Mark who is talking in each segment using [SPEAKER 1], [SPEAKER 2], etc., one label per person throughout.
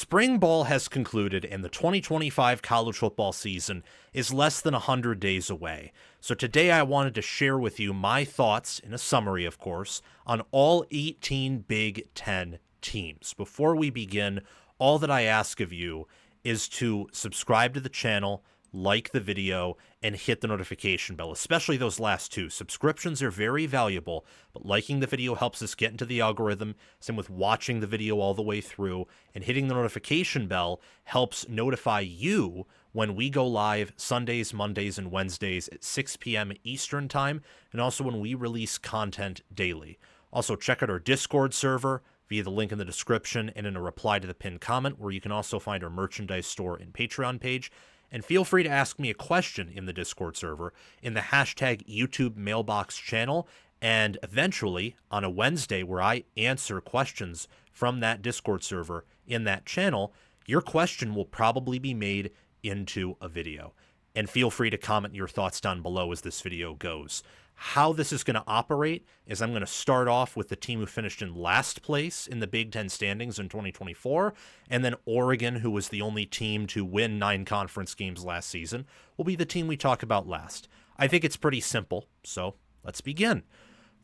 [SPEAKER 1] Spring ball has concluded and the 2025 college football season is less than 100 days away. So today I wanted to share with you my thoughts, in a summary of course, on all 18 Big Ten teams. Before we begin, all that I ask of you is to subscribe to the channel, like the video, and hit the notification bell, especially those last two. Subscriptions are very valuable, but liking the video helps us get into the algorithm. Same with watching the video all the way through, and hitting the notification bell helps notify you when we go live Sundays, Mondays, and Wednesdays at 6 p.m. Eastern Time, and also when we release content daily. Also, check out our Discord server via the link in the description and in a reply to the pinned comment, where you can also find our merchandise store and Patreon page. And feel free to ask me a question in the Discord server in the hashtag YouTube mailbox channel, and eventually on a Wednesday where I answer questions from that Discord server in that channel, your question will probably be made into a video. And feel free to comment your thoughts down below as this video goes. How this is going to operate is I'm going to start off with the team who finished in last place in the Big Ten standings in 2024, and then Oregon, who was the only team to win 9 conference games last season, will be the team we talk about last. I think it's pretty simple, so let's begin.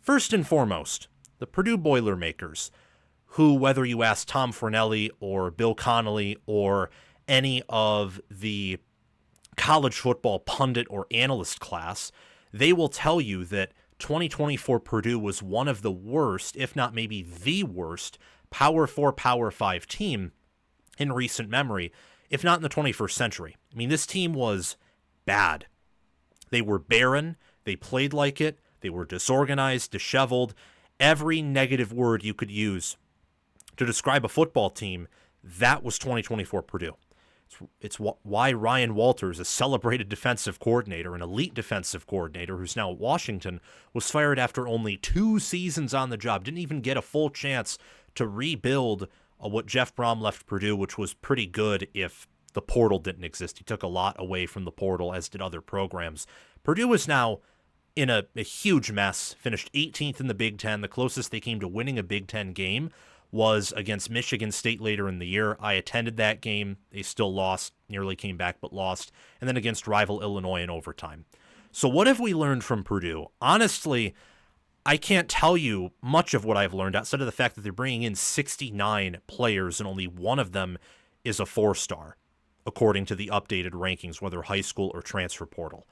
[SPEAKER 1] First and foremost, the Purdue Boilermakers, who, whether you ask Tom Fornelli or Bill Connolly or any of the college football pundit or analyst class, they will tell you that 2024 Purdue was one of the worst, if not maybe the worst, Power 4, Power 5 team in recent memory, if not in the 21st century. I mean, this team was bad. They were barren. They played like it. They were disorganized, disheveled. Every negative word you could use to describe a football team, that was 2024 Purdue. It's why Ryan Walters, a celebrated defensive coordinator, an elite defensive coordinator who's now at Washington, was fired after only 2 seasons on the job. Didn't even get a full chance to rebuild what Jeff Brom left Purdue, which was pretty good if the portal didn't exist. He took a lot away from the portal, as did other programs. Purdue is now in a huge mess, finished 18th in the Big Ten. The closest they came to winning a Big Ten game was against Michigan State later in the year. I attended that game. They still lost, nearly came back but lost, and then against rival Illinois in overtime. So what have we learned from Purdue? Honestly, I can't tell you much of what I've learned outside of the fact that they're bringing in 69 players and only one of them is a 4-star, according to the updated rankings, whether high school or transfer portal.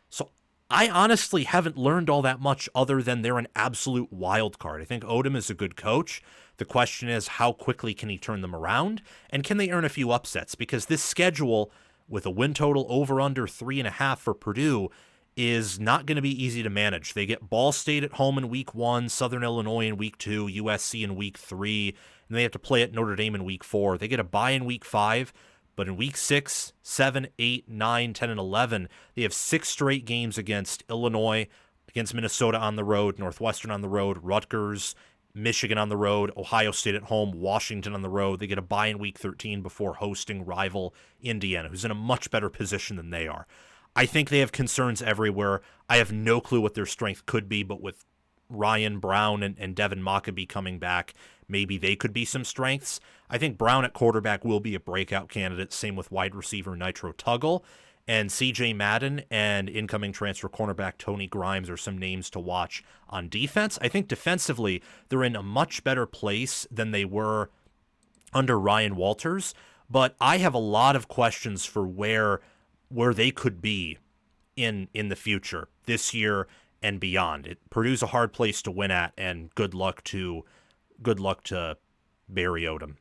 [SPEAKER 1] So I honestly haven't learned all that much other than they're an absolute wild card. I think Odom is a good coach. The question is, how quickly can he turn them around? And can they earn a few upsets? Because this schedule, with a win total over under 3.5 for Purdue, is not going to be easy to manage. They get Ball State at home in week 1, Southern Illinois in week 2, USC in week 3, and they have to play at Notre Dame in week 4. They get a bye in week 5. But in week 6, 7, 8, 9, 10, and 11, they have 6 straight games against Illinois, against Minnesota on the road, Northwestern on the road, Rutgers, Michigan on the road, Ohio State at home, Washington on the road. They get a bye in week 13 before hosting rival Indiana, who's in a much better position than they are. I think they have concerns everywhere. I have no clue what their strength could be, but with Ryan Brown and Devin Mockabee coming back, maybe they could be some strengths. I think Brown at quarterback will be a breakout candidate, same with wide receiver Nitro Tuggle, and CJ Madden and incoming transfer cornerback Tony Grimes are some names to watch on defense. I think defensively, they're in a much better place than they were under Ryan Walters, but I have a lot of questions for where they could be in the future, this year and beyond. Purdue's a hard place to win at, and good luck to Barry Odom.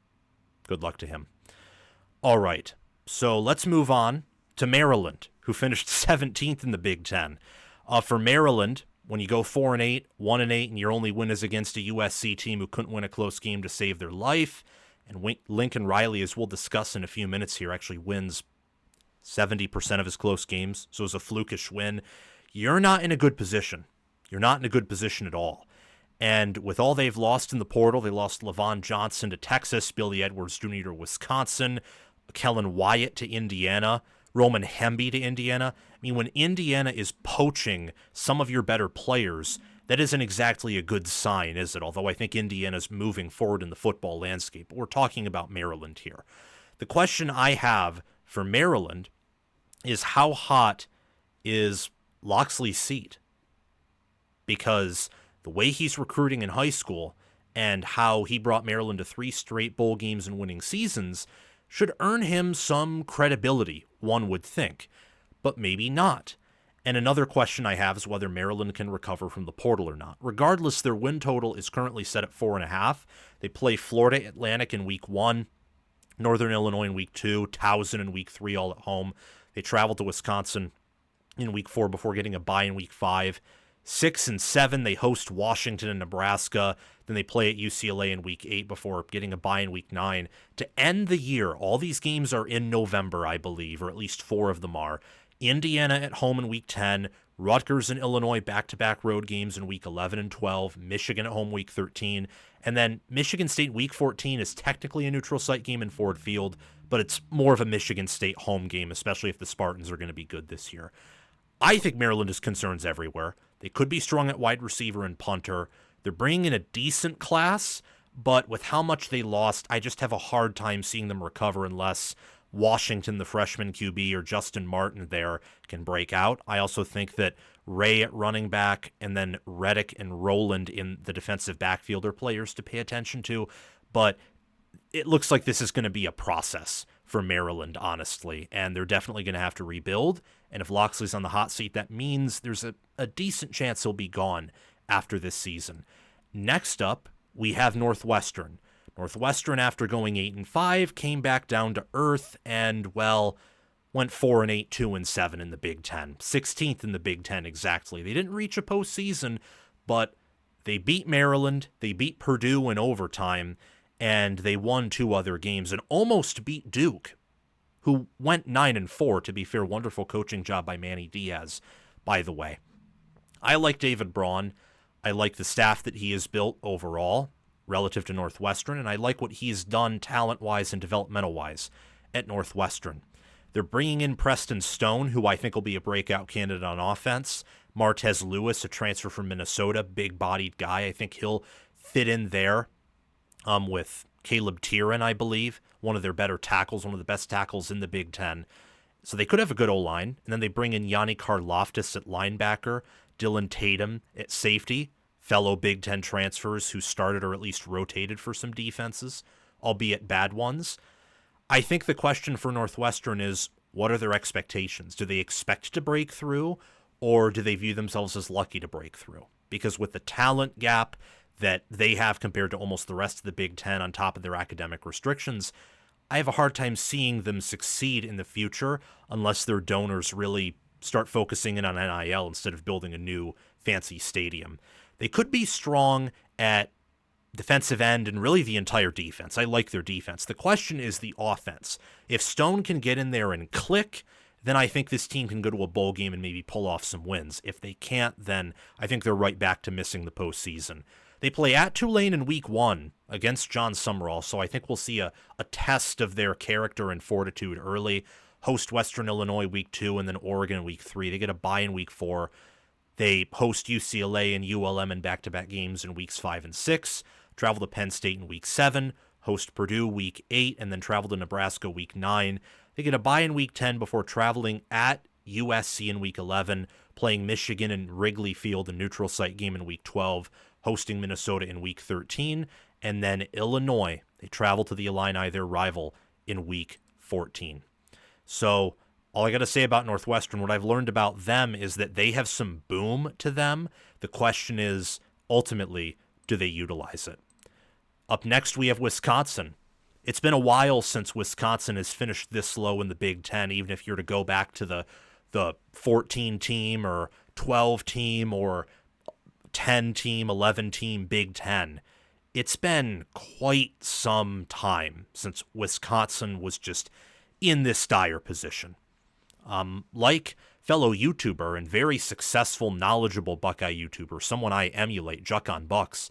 [SPEAKER 1] Good luck to him. All right, so let's move on to Maryland, who finished 17th in the Big Ten. For Maryland, when you go 4-8, 1-8, and your only win is against a USC team who couldn't win a close game to save their life, and Lincoln Riley, as we'll discuss in a few minutes here, actually wins 70% of his close games, so it's a flukish win. You're not in a good position. You're not in a good position at all. And with all they've lost in the portal, they lost Levon Johnson to Texas, Billy Edwards Jr. to Wisconsin, Kellen Wyatt to Indiana, Roman Hemby to Indiana. I mean, when Indiana is poaching some of your better players, that isn't exactly a good sign, is it? Although I think Indiana's moving forward in the football landscape. But we're talking about Maryland here. The question I have for Maryland is how hot is Loxley's seat? Because the way he's recruiting in high school and how he brought Maryland to 3 straight bowl games and winning seasons should earn him some credibility, one would think, but maybe not. And another question I have is whether Maryland can recover from the portal or not. Regardless, their win total is currently set at 4.5. They play Florida Atlantic in week 1, Northern Illinois in week 2, Towson in week 3, all at home. They travel to Wisconsin in week 4 before getting a bye in week 5. 6 and 7, they host Washington and Nebraska. Then they play at UCLA in week 8 before getting a bye in week 9. To end the year, all these games are in November, I believe, or at least 4 of them are. Indiana at home in week 10, Rutgers and Illinois back-to-back road games in week 11 and 12, Michigan at home week 13, and then Michigan State week 14 is technically a neutral site game in Ford Field, but it's more of a Michigan State home game, especially if the Spartans are going to be good this year. I think Maryland has concerns everywhere. They could be strong at wide receiver and punter. They're bringing in a decent class, but with how much they lost, I just have a hard time seeing them recover unless Washington, the freshman QB, or Justin Martin there can break out. I also think that Ray at running back and then Reddick and Rowland in the defensive backfield are players to pay attention to, but it looks like this is going to be a process for Maryland, honestly, and they're definitely going to have to rebuild. And if Loxley's on the hot seat, that means there's a decent chance he'll be gone after this season. Next up, we have Northwestern. Northwestern, after going 8-5, came back down to earth and, well, went 4-8, 2-7 in the Big Ten. 16th in the Big Ten, exactly. They didn't reach a postseason, but they beat Maryland, they beat Purdue in overtime, and they won 2 other games and almost beat Duke, who went 9-4, to be fair. Wonderful coaching job by Manny Diaz, by the way. I like David Braun. I like the staff that he has built overall relative to Northwestern, and I like what he's done talent-wise and developmental-wise at Northwestern. They're bringing in Preston Stone, who I think will be a breakout candidate on offense. Martez Lewis, a transfer from Minnesota, big-bodied guy. I think he'll fit in there with Caleb Tieran, I believe, one of their better tackles, one of the best tackles in the Big Ten. So they could have a good O-line. And then they bring in Yanni Karloftis at linebacker, Dylan Tatum at safety, fellow Big Ten transfers who started or at least rotated for some defenses, albeit bad ones. I think the question for Northwestern is, what are their expectations? Do they expect to break through, or do they view themselves as lucky to break through? Because with the talent gap that they have compared to almost the rest of the Big Ten on top of their academic restrictions, I have a hard time seeing them succeed in the future unless their donors really start focusing in on NIL instead of building a new fancy stadium. They could be strong at defensive end and really the entire defense. I like their defense. The question is the offense. If Stone can get in there and click, then I think this team can go to a bowl game and maybe pull off some wins. If they can't, then I think they're right back to missing the postseason. They play at Tulane in week 1 against John Summerall, so I think we'll see a test of their character and fortitude early. Host Western Illinois week 2 and then Oregon week 3. They get a bye in week 4. They host UCLA and ULM in back-to-back games in weeks 5 and 6. Travel to Penn State in week 7. Host Purdue week 8 and then travel to Nebraska week 9. They get a bye in week 10 before traveling at USC in week 11, playing Michigan in Wrigley Field, a neutral site game in week 12, hosting Minnesota in week 13, and then Illinois. They travel to the Illini, their rival, in week 14. So all I got to say about Northwestern, what I've learned about them is that they have some boom to them. The question is, ultimately, do they utilize it? Up next, we have Wisconsin. It's been a while since Wisconsin has finished this low in the Big Ten, even if you're to go back to the 14-team or 12-team or 10-team, 11-team Big Ten. It's been quite some time since Wisconsin was just in this dire position. Like fellow YouTuber and very successful, knowledgeable Buckeye YouTuber, someone I emulate, Juck on Bucks,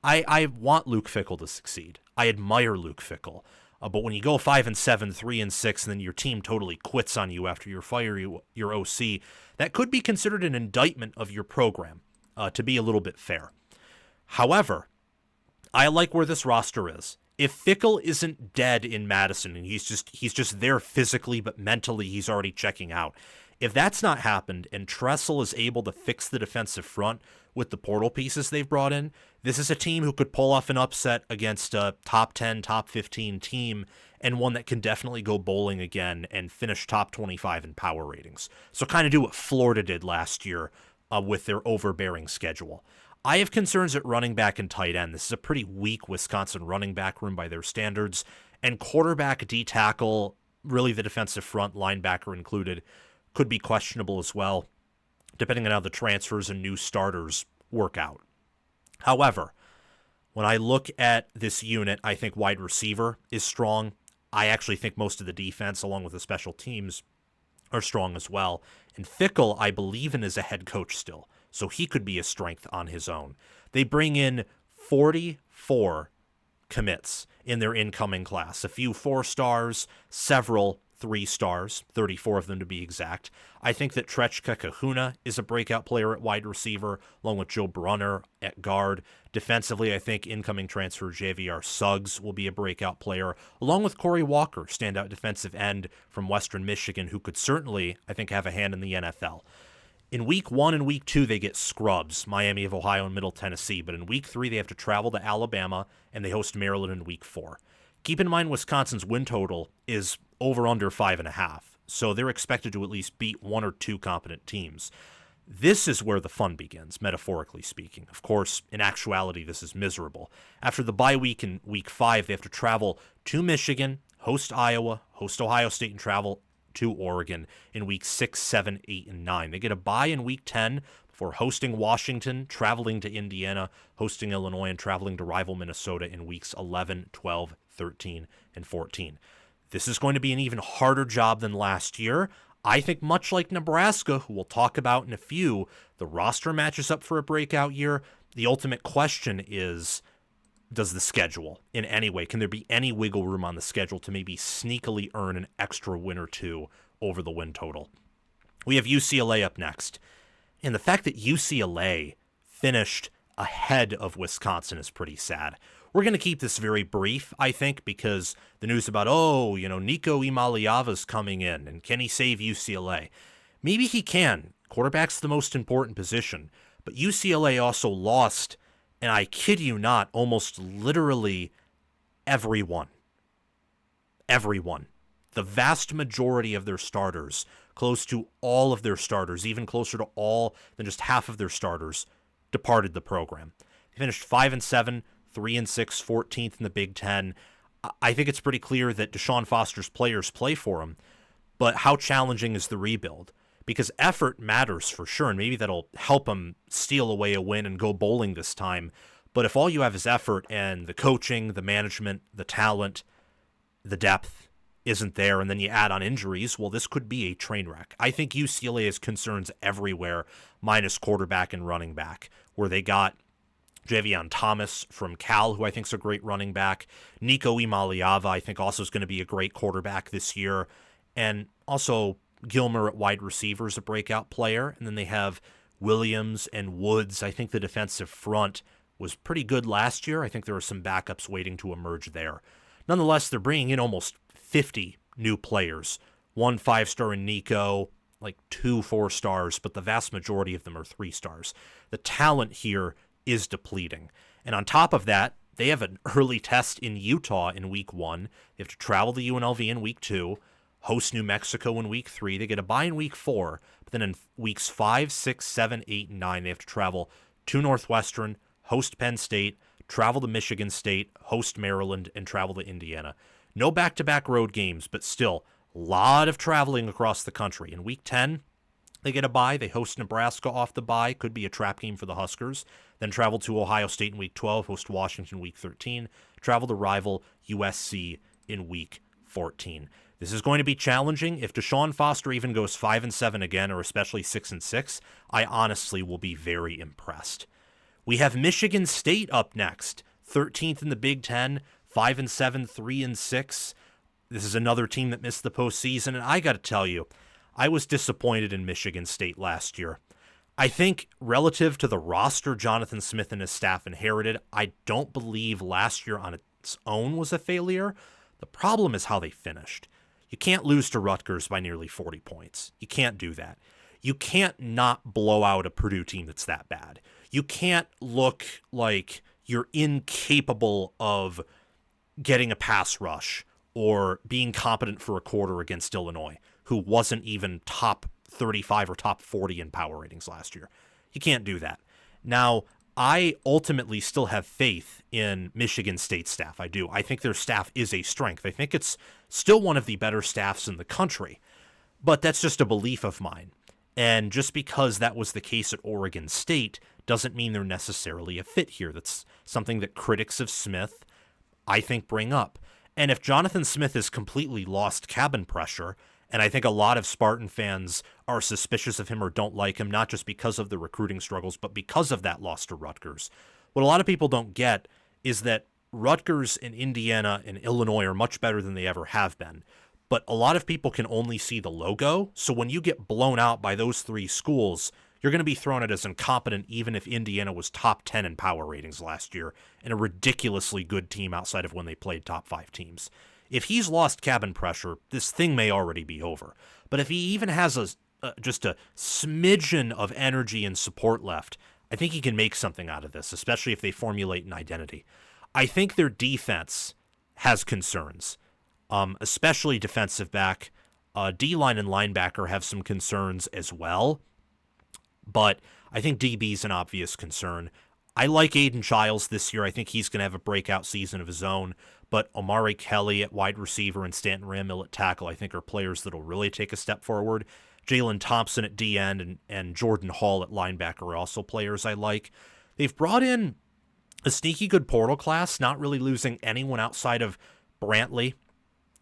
[SPEAKER 1] I want Luke Fickell to succeed. I admire Luke Fickell. But when you go 5-7, 3-6, and then your team totally quits on you after you fire your OC, that could be considered an indictment of your program, to be a little bit fair. However, I like where this roster is. If Fickle isn't dead in Madison and he's just there physically, but mentally he's already checking out. If that's not happened and Tressel is able to fix the defensive front with the portal pieces they've brought in, this is a team who could pull off an upset against a top 10, top 15 team, and one that can definitely go bowling again and finish top 25 in power ratings. So kind of do what Florida did last year with their overbearing schedule. I have concerns at running back and tight end. This is a pretty weak Wisconsin running back room by their standards. And quarterback, D-tackle, really the defensive front, linebacker included, could be questionable as well, depending on how the transfers and new starters work out. However, when I look at this unit, I think wide receiver is strong. I actually think most of the defense, along with the special teams, are strong as well. And Fickle, I believe in as a head coach still, so he could be a strength on his own. They bring in 44 commits in their incoming class, a few 4 stars, several 3 stars, 34 of them to be exact. I think that Trechka Kahuna is a breakout player at wide receiver, along with Joe Brunner at guard. Defensively, I think incoming transfer JVR Suggs will be a breakout player, along with Corey Walker, standout defensive end from Western Michigan, who could certainly, I think, have a hand in the NFL. In week 1 and week 2, they get scrubs, Miami of Ohio and Middle Tennessee, but in week 3, they have to travel to Alabama, and they host Maryland in week 4. Keep in mind Wisconsin's win total is over under 5.5, so they're expected to at least beat 1 or 2 competent teams. This is where the fun begins, metaphorically speaking. Of course, in actuality, this is miserable. After the bye week in week 5, they have to travel to Michigan, host Iowa, host Ohio State, and travel to Oregon in week 6, 7, 8, and 9. They get a bye in week 10 before hosting Washington, traveling to Indiana, hosting Illinois, and traveling to rival Minnesota in weeks 11, 12, 13, and 14. This is going to be an even harder job than last year. I think much like Nebraska, who we'll talk about in a few, the roster matches up for a breakout year. The ultimate question is, does the schedule in any way, can there be any wiggle room on the schedule to maybe sneakily earn an extra win or 2 over the win total? We have UCLA up next. And the fact that UCLA finished ahead of Wisconsin is pretty sad. We're going to keep this very brief, I think, because the news about, Nico Imaliava's coming in, and can he save UCLA? Maybe he can. Quarterback's the most important position. But UCLA also lost, and I kid you not, almost literally everyone. Everyone. The vast majority of their starters, close to all of their starters, even closer to all than just half of their starters, departed the program. They finished 5-7, 3-6, 14th in the Big Ten. I think it's pretty clear that Deshaun Foster's players play for him, but how challenging is the rebuild? Because effort matters for sure, and maybe that'll help him steal away a win and go bowling this time. But if all you have is effort and the coaching, the management, the talent, the depth isn't there, and then you add on injuries, well, this could be a train wreck. I think UCLA has concerns everywhere, minus quarterback and running back, where they got Javion Thomas from Cal, who I think is a great running back. Nico Imaliava, I think, also is going to be a great quarterback this year. And also Gilmer at wide receiver is a breakout player. And then they have Williams and Woods. I think the defensive front was pretty good last year. I think there are some backups waiting to emerge there. Nonetheless, they're bringing in almost 50 new players. 1 5-star in Nico, like 2 4-stars, but the vast majority of them are 3 stars. The talent here is depleting. And on top of that, they have an early test in Utah in week 1. They have to travel to UNLV in week 2, host New Mexico in week 3. They get a bye in week 4, but then in weeks 5, 6, 7, 8, and 9, they have to travel to Northwestern, host Penn State, travel to Michigan State, host Maryland, and travel to Indiana. No back-to-back road games, but still a lot of traveling across the country. In week 10, they get a bye. They host Nebraska off the bye. Could be a trap game for the Huskers. Then travel to Ohio State in week 12, host Washington week 13, travel to rival USC in week 14. This is going to be challenging. If Deshaun Foster even goes 5-7 again, or especially 6-6, I honestly will be very impressed. We have Michigan State up next, 13th in the Big Ten, 5-7, 3-6. This is another team that missed the postseason, and I got to tell you, I was disappointed in Michigan State last year. I think relative to the roster Jonathan Smith and his staff inherited, I don't believe last year on its own was a failure. The problem is how they finished. You can't lose to Rutgers by nearly 40 points. You can't do that. You can't not blow out a Purdue team that's that bad. You can't look like you're incapable of getting a pass rush or being competent for a quarter against Illinois, who wasn't even top 35 or top 40 in power ratings last year. You can't do that. Now, I ultimately still have faith in Michigan State staff. I do. I think their staff is a strength. I think it's still one of the better staffs in the country, but that's just a belief of mine. And just because that was the case at Oregon State doesn't mean they're necessarily a fit here. That's something that critics of Smith, I think, bring up. And if Jonathan Smith has completely lost cabin pressure, and I think a lot of Spartan fans are suspicious of him or don't like him, not just because of the recruiting struggles, but because of that loss to Rutgers. What a lot of people don't get is that Rutgers and Indiana and Illinois are much better than they ever have been. But a lot of people can only see the logo. So when you get blown out by those three schools, you're going to be thrown at as incompetent, even if Indiana was top 10 in power ratings last year and a ridiculously good team outside of when they played top 5 teams. If he's lost cabin pressure, this thing may already be over. But if he even has just a smidgen of energy and support left, I think he can make something out of this, especially if they formulate an identity. I think their defense has concerns, especially defensive back. D-line and linebacker have some concerns as well, but I think DB is an obvious concern. I like Aiden Childs this year. I think he's going to have a breakout season of his own, but Omari Kelly at wide receiver and Stanton Ramil at tackle, I think, are players that will really take a step forward. Jalen Thompson at D end and Jordan Hall at linebacker are also players I like. They've brought in a sneaky good portal class, not really losing anyone outside of Brantley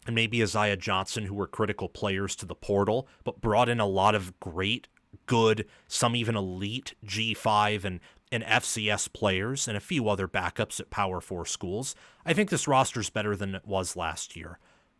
[SPEAKER 1] and maybe Isaiah Johnson, who were critical players to the portal, but brought in a lot of great, good, some even elite G5 and FCS players and a few other backups at Power 4 schools. I think this roster's better than it was last year,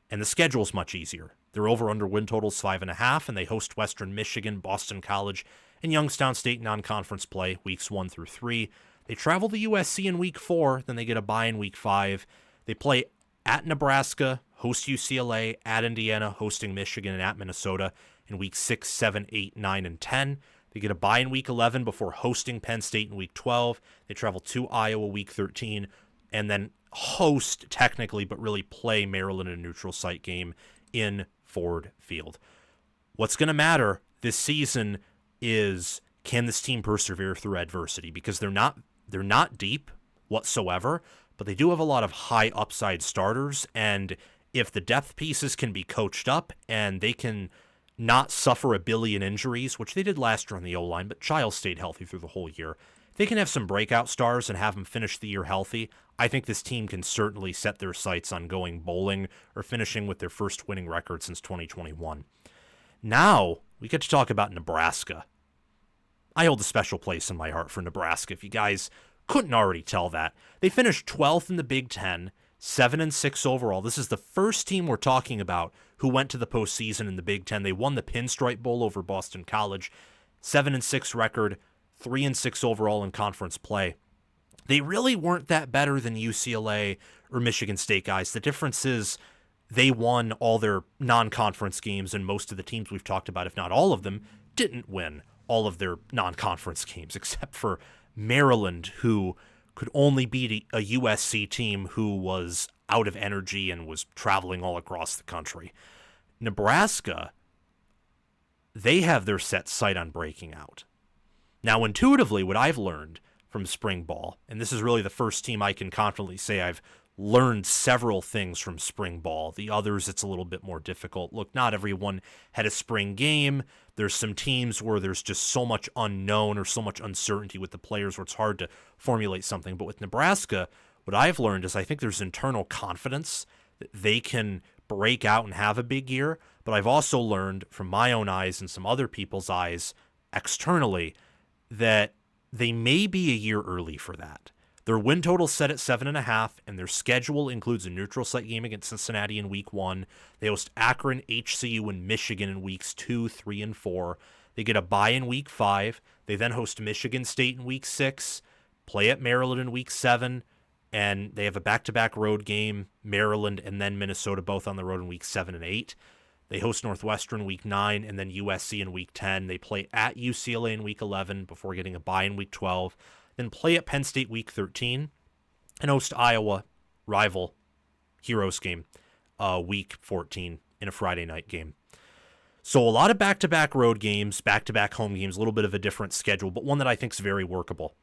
[SPEAKER 1] and the schedule's much easier. Their over-under win total's 5.5, and they host Western Michigan, Boston College, and Youngstown State non-conference play weeks 1 through 3. They travel to USC in week 4, then they get a bye in week 5. They play at Nebraska, host UCLA, at Indiana, hosting Michigan, and at Minnesota in week 6, 7, 8, 9, and 10. They get a bye in week 11 before hosting Penn State in week 12. They travel to Iowa week 13, and then host technically, but really play Maryland in a neutral site game in Ford Field. What's going to matter this season is, can this team persevere through adversity? Because they're not deep whatsoever, but they do have a lot of high upside starters, and if the depth pieces can be coached up and they can not suffer a billion injuries, which they did last year on the O-line, but Childs stayed healthy through the whole year. If they can have some breakout stars and have them finish the year healthy, I think this team can certainly set their sights on going bowling or finishing with their first winning record since 2021. Now, we get to talk about Nebraska. I hold a special place in my heart for Nebraska, if you guys couldn't already tell that. They finished 12th in the Big Ten, 7-6 overall. This is the first team we're talking about who went to the postseason in the Big Ten. They won the Pinstripe Bowl over Boston College, 7-6 record, 3-6 overall in conference play. They really weren't that better than UCLA or Michigan State, guys. The difference is they won all their non-conference games, and most of the teams we've talked about, if not all of them, didn't win all of their non-conference games, except for Maryland, who could only beat a USC team who was out of energy and was traveling all across the country. Nebraska, they have their set sight on breaking out. Now, intuitively, what I've learned from spring ball, and this is really the first team I can confidently say I've learned several things from spring ball. The others, it's a little bit more difficult. Look, not everyone had a spring game. There's some teams where there's just so much unknown or so much uncertainty with the players where it's hard to formulate something. But with Nebraska, what I've learned is I think there's internal confidence that they can break out and have a big year. But I've also learned from my own eyes and some other people's eyes externally that they may be a year early for that. Their win total set at 7.5, and their schedule includes a neutral site game against Cincinnati in week 1. They host Akron, HCU, and Michigan in weeks 2, 3, and 4. They get a bye in week 5. They then host Michigan State in week 6, play at Maryland in week 7, and they have a back-to-back road game, Maryland and then Minnesota, both on the road in week 7 and 8. They host Northwestern week 9 and then USC in week 10. They play at UCLA in week 11 before getting a bye in week 12. Then play at Penn State week 13 and host Iowa, rival Heroes game, week 14 in a Friday night game. So a lot of back-to-back road games, back-to-back home games, a little bit of a different schedule, but one that I think is very workable.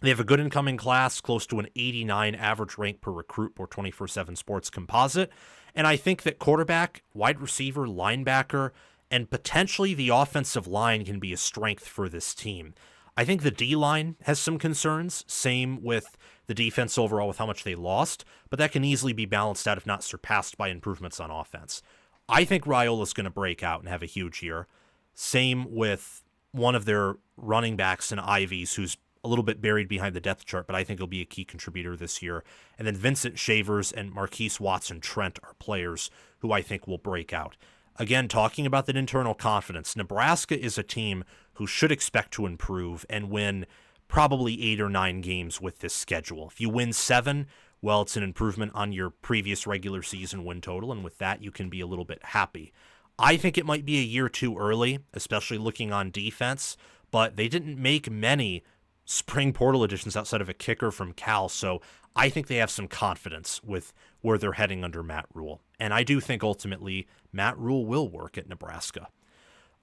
[SPEAKER 1] They have a good incoming class, close to an 89 average rank per recruit per 24/7 Sports composite. And I think that quarterback, wide receiver, linebacker, and potentially the offensive line can be a strength for this team. I think the D-line has some concerns, same with the defense overall with how much they lost, but that can easily be balanced out if not surpassed by improvements on offense. I think Raiola's going to break out and have a huge year. Same with one of their running backs in Ivies, who's a little bit buried behind the depth chart, but I think he'll be a key contributor this year. And then Vincent Shavers and Marquise Watson-Trent are players who I think will break out. Again, talking about that internal confidence, Nebraska is a team who should expect to improve and win probably 8 or 9 games with this schedule. If you win 7, well, it's an improvement on your previous regular season win total, and with that, you can be a little bit happy. I think it might be a year too early, especially looking on defense, but they didn't make many spring portal additions outside of a kicker from Cal, so I think they have some confidence with where they're heading under Matt Rule. And I do think ultimately Matt Rule will work at Nebraska.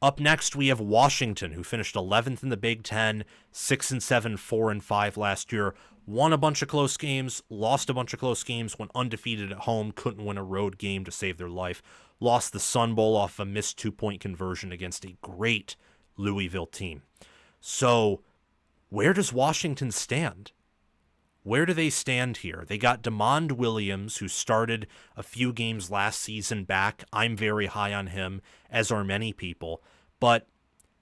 [SPEAKER 1] Up next, we have Washington, who finished 11th in the Big Ten, 6-7, 4-5 last year, won a bunch of close games, lost a bunch of close games, went undefeated at home, couldn't win a road game to save their life, lost the Sun Bowl off a missed 2-point conversion against a great Louisville team. So where does Washington stand? Where do they stand here? They got DeMond Williams, who started a few games last season back. I'm very high on him, as are many people. But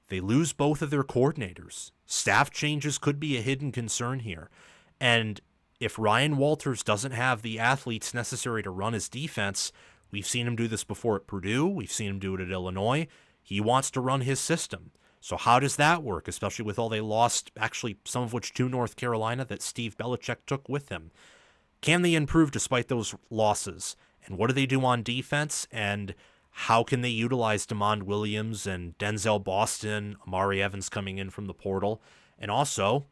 [SPEAKER 1] they lose both of their coordinators. Staff changes could be a hidden concern here. And if Ryan Walters doesn't have the athletes necessary to run his defense, we've seen him do this before at Purdue. We've seen him do it at Illinois. He wants to run his system. So how does that work, especially with all they lost, actually some of which to North Carolina that Steve Belichick took with him? Can they improve despite those losses? And what do they do on defense? And how can they utilize DeMond Williams and Denzel Boston, Amari Evans coming in from the portal? And also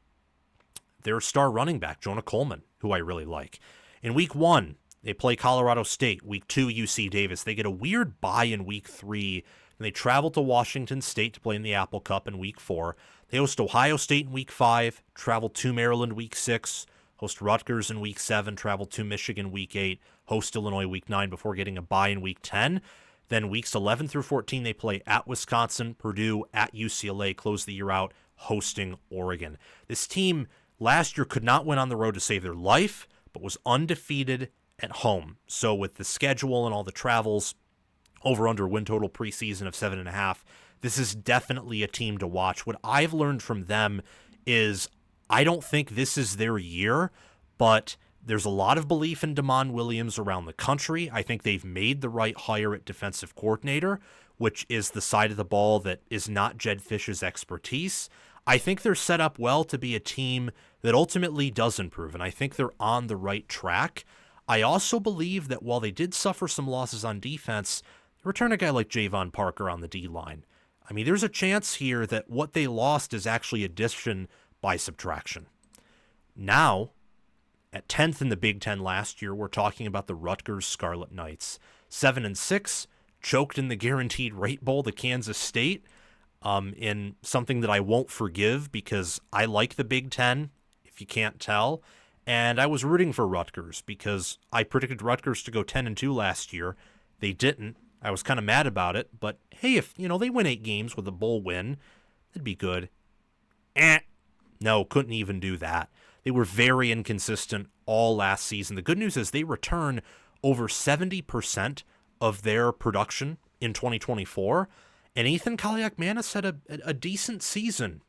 [SPEAKER 1] their star running back, Jonah Coleman, who I really like. In week 1, they play Colorado State. Week 2, UC Davis. They get a weird bye in week 3, and they travel to Washington State to play in the Apple Cup in week 4. They host Ohio State in week 5, travel to Maryland week 6, host Rutgers in week 7, travel to Michigan week 8, host Illinois week 9 before getting a bye in week 10. Then weeks 11 through 14, they play at Wisconsin, Purdue, at UCLA, close the year out, hosting Oregon. This team last year could not win on the road to save their life, but was undefeated at home. So with the schedule and all the travels, over-under win total preseason of 7.5. This is definitely a team to watch. What I've learned from them is I don't think this is their year, but there's a lot of belief in DeMond Williams around the country. I think they've made the right hire at defensive coordinator, which is the side of the ball that is not Jed Fish's expertise. I think they're set up well to be a team that ultimately does improve, and I think they're on the right track. I also believe that while they did suffer some losses on defense, return a guy like Javon Parker on the D-line. I mean, there's a chance here that what they lost is actually addition by subtraction. Now, at 10th in the Big Ten last year, we're talking about the Rutgers Scarlet Knights. 7-6, choked in the Guaranteed Rate Bowl to Kansas State, in something that I won't forgive because I like the Big Ten, if you can't tell. And I was rooting for Rutgers because I predicted Rutgers to go 10-2 last year. They didn't. I was kind of mad about it, but hey, if they win 8 games with a bowl win, that'd be good. No, couldn't even do that. They were very inconsistent all last season. The good news is they return over 70% of their production in 2024, and Ethan Kaliakmanis had a decent season,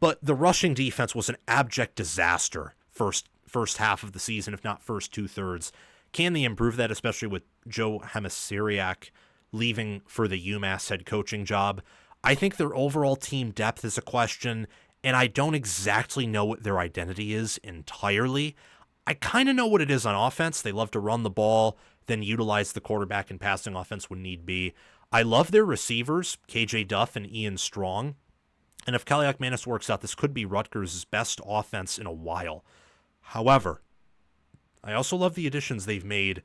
[SPEAKER 1] But the rushing defense was an abject disaster first half of the season, if not first 2/3. Can they improve that, especially with Joe Hemisariak leaving for the UMass head coaching job? I think their overall team depth is a question, and I don't exactly know what their identity is entirely. I kind of know what it is on offense. They love to run the ball, then utilize the quarterback in passing offense when need be. I love their receivers, KJ Duff and Ian Strong. And if Kaliakmanis works out, this could be Rutgers' best offense in a while. However, I also love the additions they've made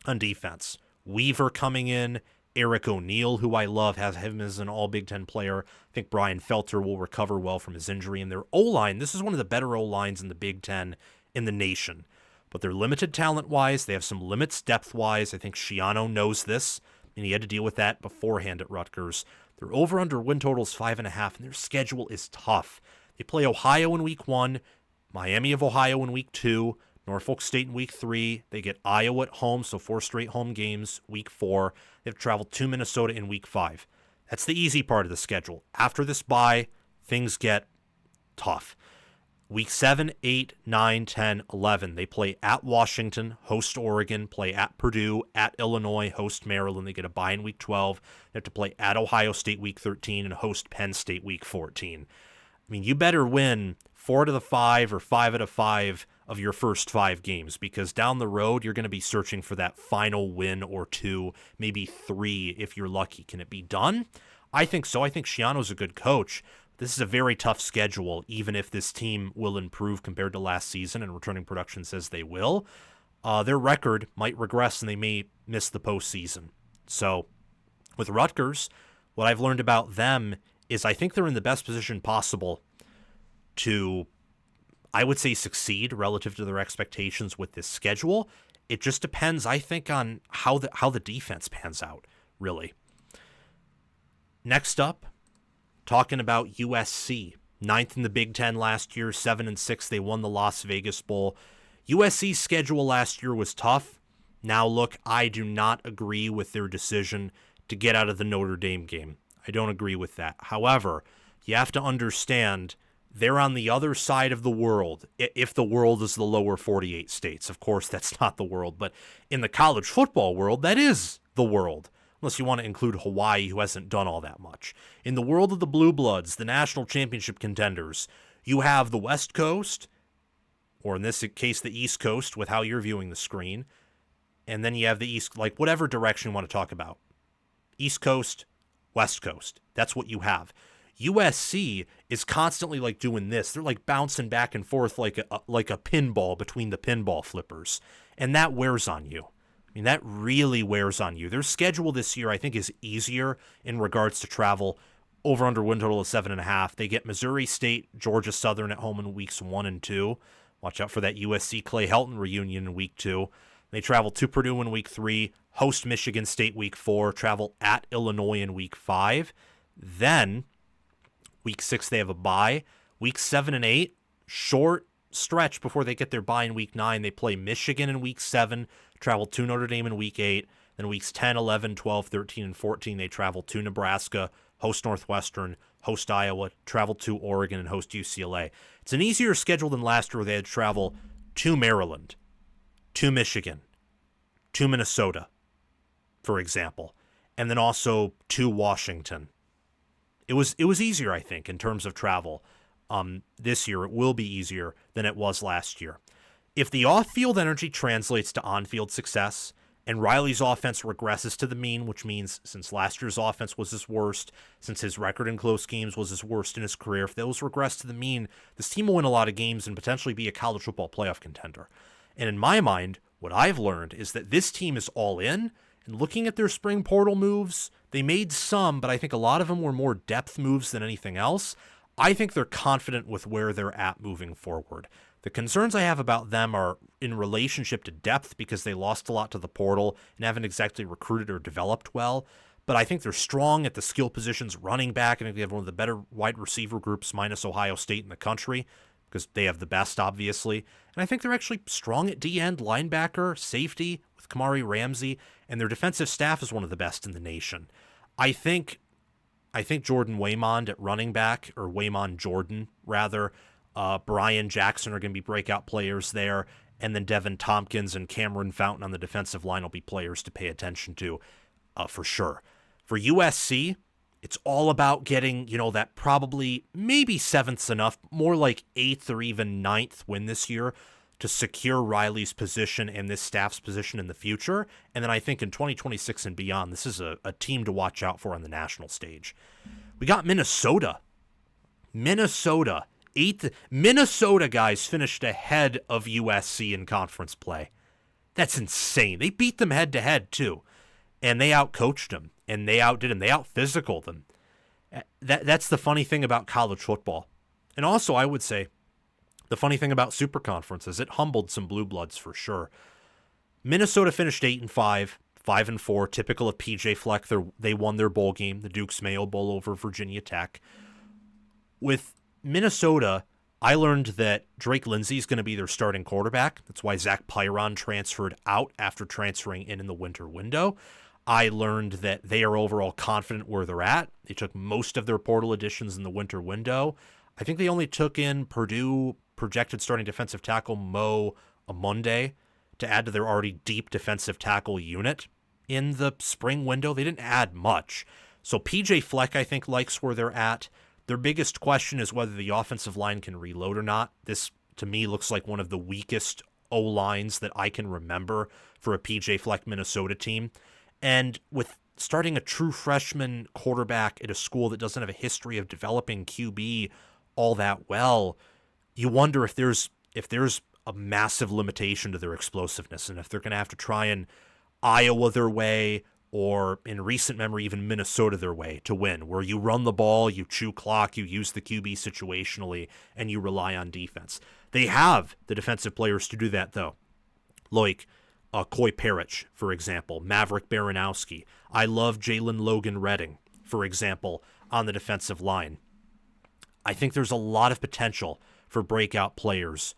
[SPEAKER 1] on defense. Weaver coming in, Eric O'Neill, who I love, has him as an all-Big Ten player. I think Brian Felter will recover well from his injury. And their O-line, this is one of the better O-lines in the Big Ten in the nation. But they're limited talent-wise. They have some limits depth-wise. I think Schiano knows this, and he had to deal with that beforehand at Rutgers. Their over-under win total is 5.5, and their schedule is tough. They play Ohio in Week 1, Miami of Ohio in Week 2, Norfolk State in Week 3. They get Iowa at home, so 4 straight home games, Week 4. They've traveled to Minnesota in Week 5. That's the easy part of the schedule. After this bye, things get tough. Week 7, 8, 9, 10, 11. They play at Washington, host Oregon, play at Purdue, at Illinois, host Maryland. They get a bye in Week 12. They have to play at Ohio State Week 13 and host Penn State Week 14. I mean, you better win 4 out of the 5 or 5 out of 5 of your first 5 games, because down the road, you're going to be searching for that final win or 2, maybe 3 if you're lucky. Can it be done? I think so. I think Schiano's a good coach. This is a very tough schedule, even if this team will improve compared to last season, and returning production says they will. Their record might regress, and they may miss the postseason. So with Rutgers, what I've learned about them is I think they're in the best position possible to, I would say, succeed relative to their expectations with this schedule. It just depends, I think, on how the defense pans out, really. Next up, talking about USC. 9th in the Big Ten last year, 7-6. They won the Las Vegas Bowl. USC's schedule last year was tough. Now look, I do not agree with their decision to get out of the Notre Dame game. I don't agree with that. However, you have to understand they're on the other side of the world, if the world is the lower 48 states. Of course, that's not the world, but in the college football world, that is the world, unless you want to include Hawaii, who hasn't done all that much. In the world of the Blue Bloods, the national championship contenders, you have the West Coast, or in this case, the East Coast, with how you're viewing the screen, and then you have the East, like whatever direction you want to talk about. East Coast, West Coast. That's what you have. USC is constantly like doing this. They're like bouncing back and forth like a pinball between the pinball flippers. And that wears on you. I mean, that really wears on you. Their schedule this year, I think, is easier in regards to travel. Over under win total of 7.5. They get Missouri State, Georgia Southern at home in weeks 1 and 2. Watch out for that USC Clay Helton reunion in week 2. They travel to Purdue in week 3, host Michigan State week 4, travel at Illinois in week 5. Then, week 6, they have a bye. Week 7 and 8, short stretch before they get their bye in week 9. They play Michigan in week 7, travel to Notre Dame in week 8. Then weeks 10, 11, 12, 13, and 14, they travel to Nebraska, host Northwestern, host Iowa, travel to Oregon, and host UCLA. It's an easier schedule than last year where they had to travel to Maryland, to Michigan, to Minnesota, for example, and then also to Washington. It was easier, I think, in terms of travel. This year, it will be easier than it was last year. If the off-field energy translates to on-field success, and Riley's offense regresses to the mean, which means since last year's offense was his worst, since his record in close games was his worst in his career, if those regress to the mean, this team will win a lot of games and potentially be a college football playoff contender. And in my mind, what I've learned is that this team is all in, and looking at their spring portal moves, they made some, but I think a lot of them were more depth moves than anything else. I think they're confident with where they're at moving forward. The concerns I have about them are in relationship to depth because they lost a lot to the portal and haven't exactly recruited or developed well. But I think they're strong at the skill positions, running back. I think they have one of the better wide receiver groups minus Ohio State in the country because they have the best, obviously. And I think they're actually strong at D-end, linebacker, safety with Kamari Ramsey, and their defensive staff is one of the best in the nation. I think Jordan Waymond at running back, or Waymond Jordan, rather, Brian Jackson are going to be breakout players there, and then Devin Tompkins and Cameron Fountain on the defensive line will be players to pay attention to for sure. For USC, it's all about getting, that probably maybe 7th's enough, more like 8th or even 9th win this year. to secure Riley's position and this staff's position in the future. And then I think in 2026 and beyond, this is a team to watch out for on the national stage. We got Minnesota. Minnesota, guys, finished ahead of USC in conference play. That's insane. They beat them head-to-head, too. And they outcoached them. And they outdid them. They out-physicaled them. That's the funny thing about college football. And also, I would say, the funny thing about Super Conference is it humbled some blue bloods for sure. Minnesota finished 8-5, 5-4, typical of PJ Fleck. They won their bowl game, the Duke's Mayo Bowl over Virginia Tech. With Minnesota, I learned that Drake Lindsey is going to be their starting quarterback. That's why Zach Pyron transferred out after transferring in the winter window. I learned that they are overall confident where they're at. They took most of their portal additions in the winter window. I think they only took in Purdue projected starting defensive tackle Mo Amunde to add to their already deep defensive tackle unit in the spring window. They didn't add much. So PJ Fleck, I think, likes where they're at. Their biggest question is whether the offensive line can reload or not. This, to me, looks like one of the weakest O-lines that I can remember for a PJ Fleck Minnesota team. And with starting a true freshman quarterback at a school that doesn't have a history of developing QB all that well, you wonder if there's a massive limitation to their explosiveness and if they're going to have to try and Iowa their way, or in recent memory, even Minnesota their way to win, where you run the ball, you chew clock, you use the QB situationally, and you rely on defense. They have the defensive players to do that, though. Like Coy Parrish, for example, Maverick Baranowski. I love Jalen Logan Redding, for example, on the defensive line. I think there's a lot of potential for breakout players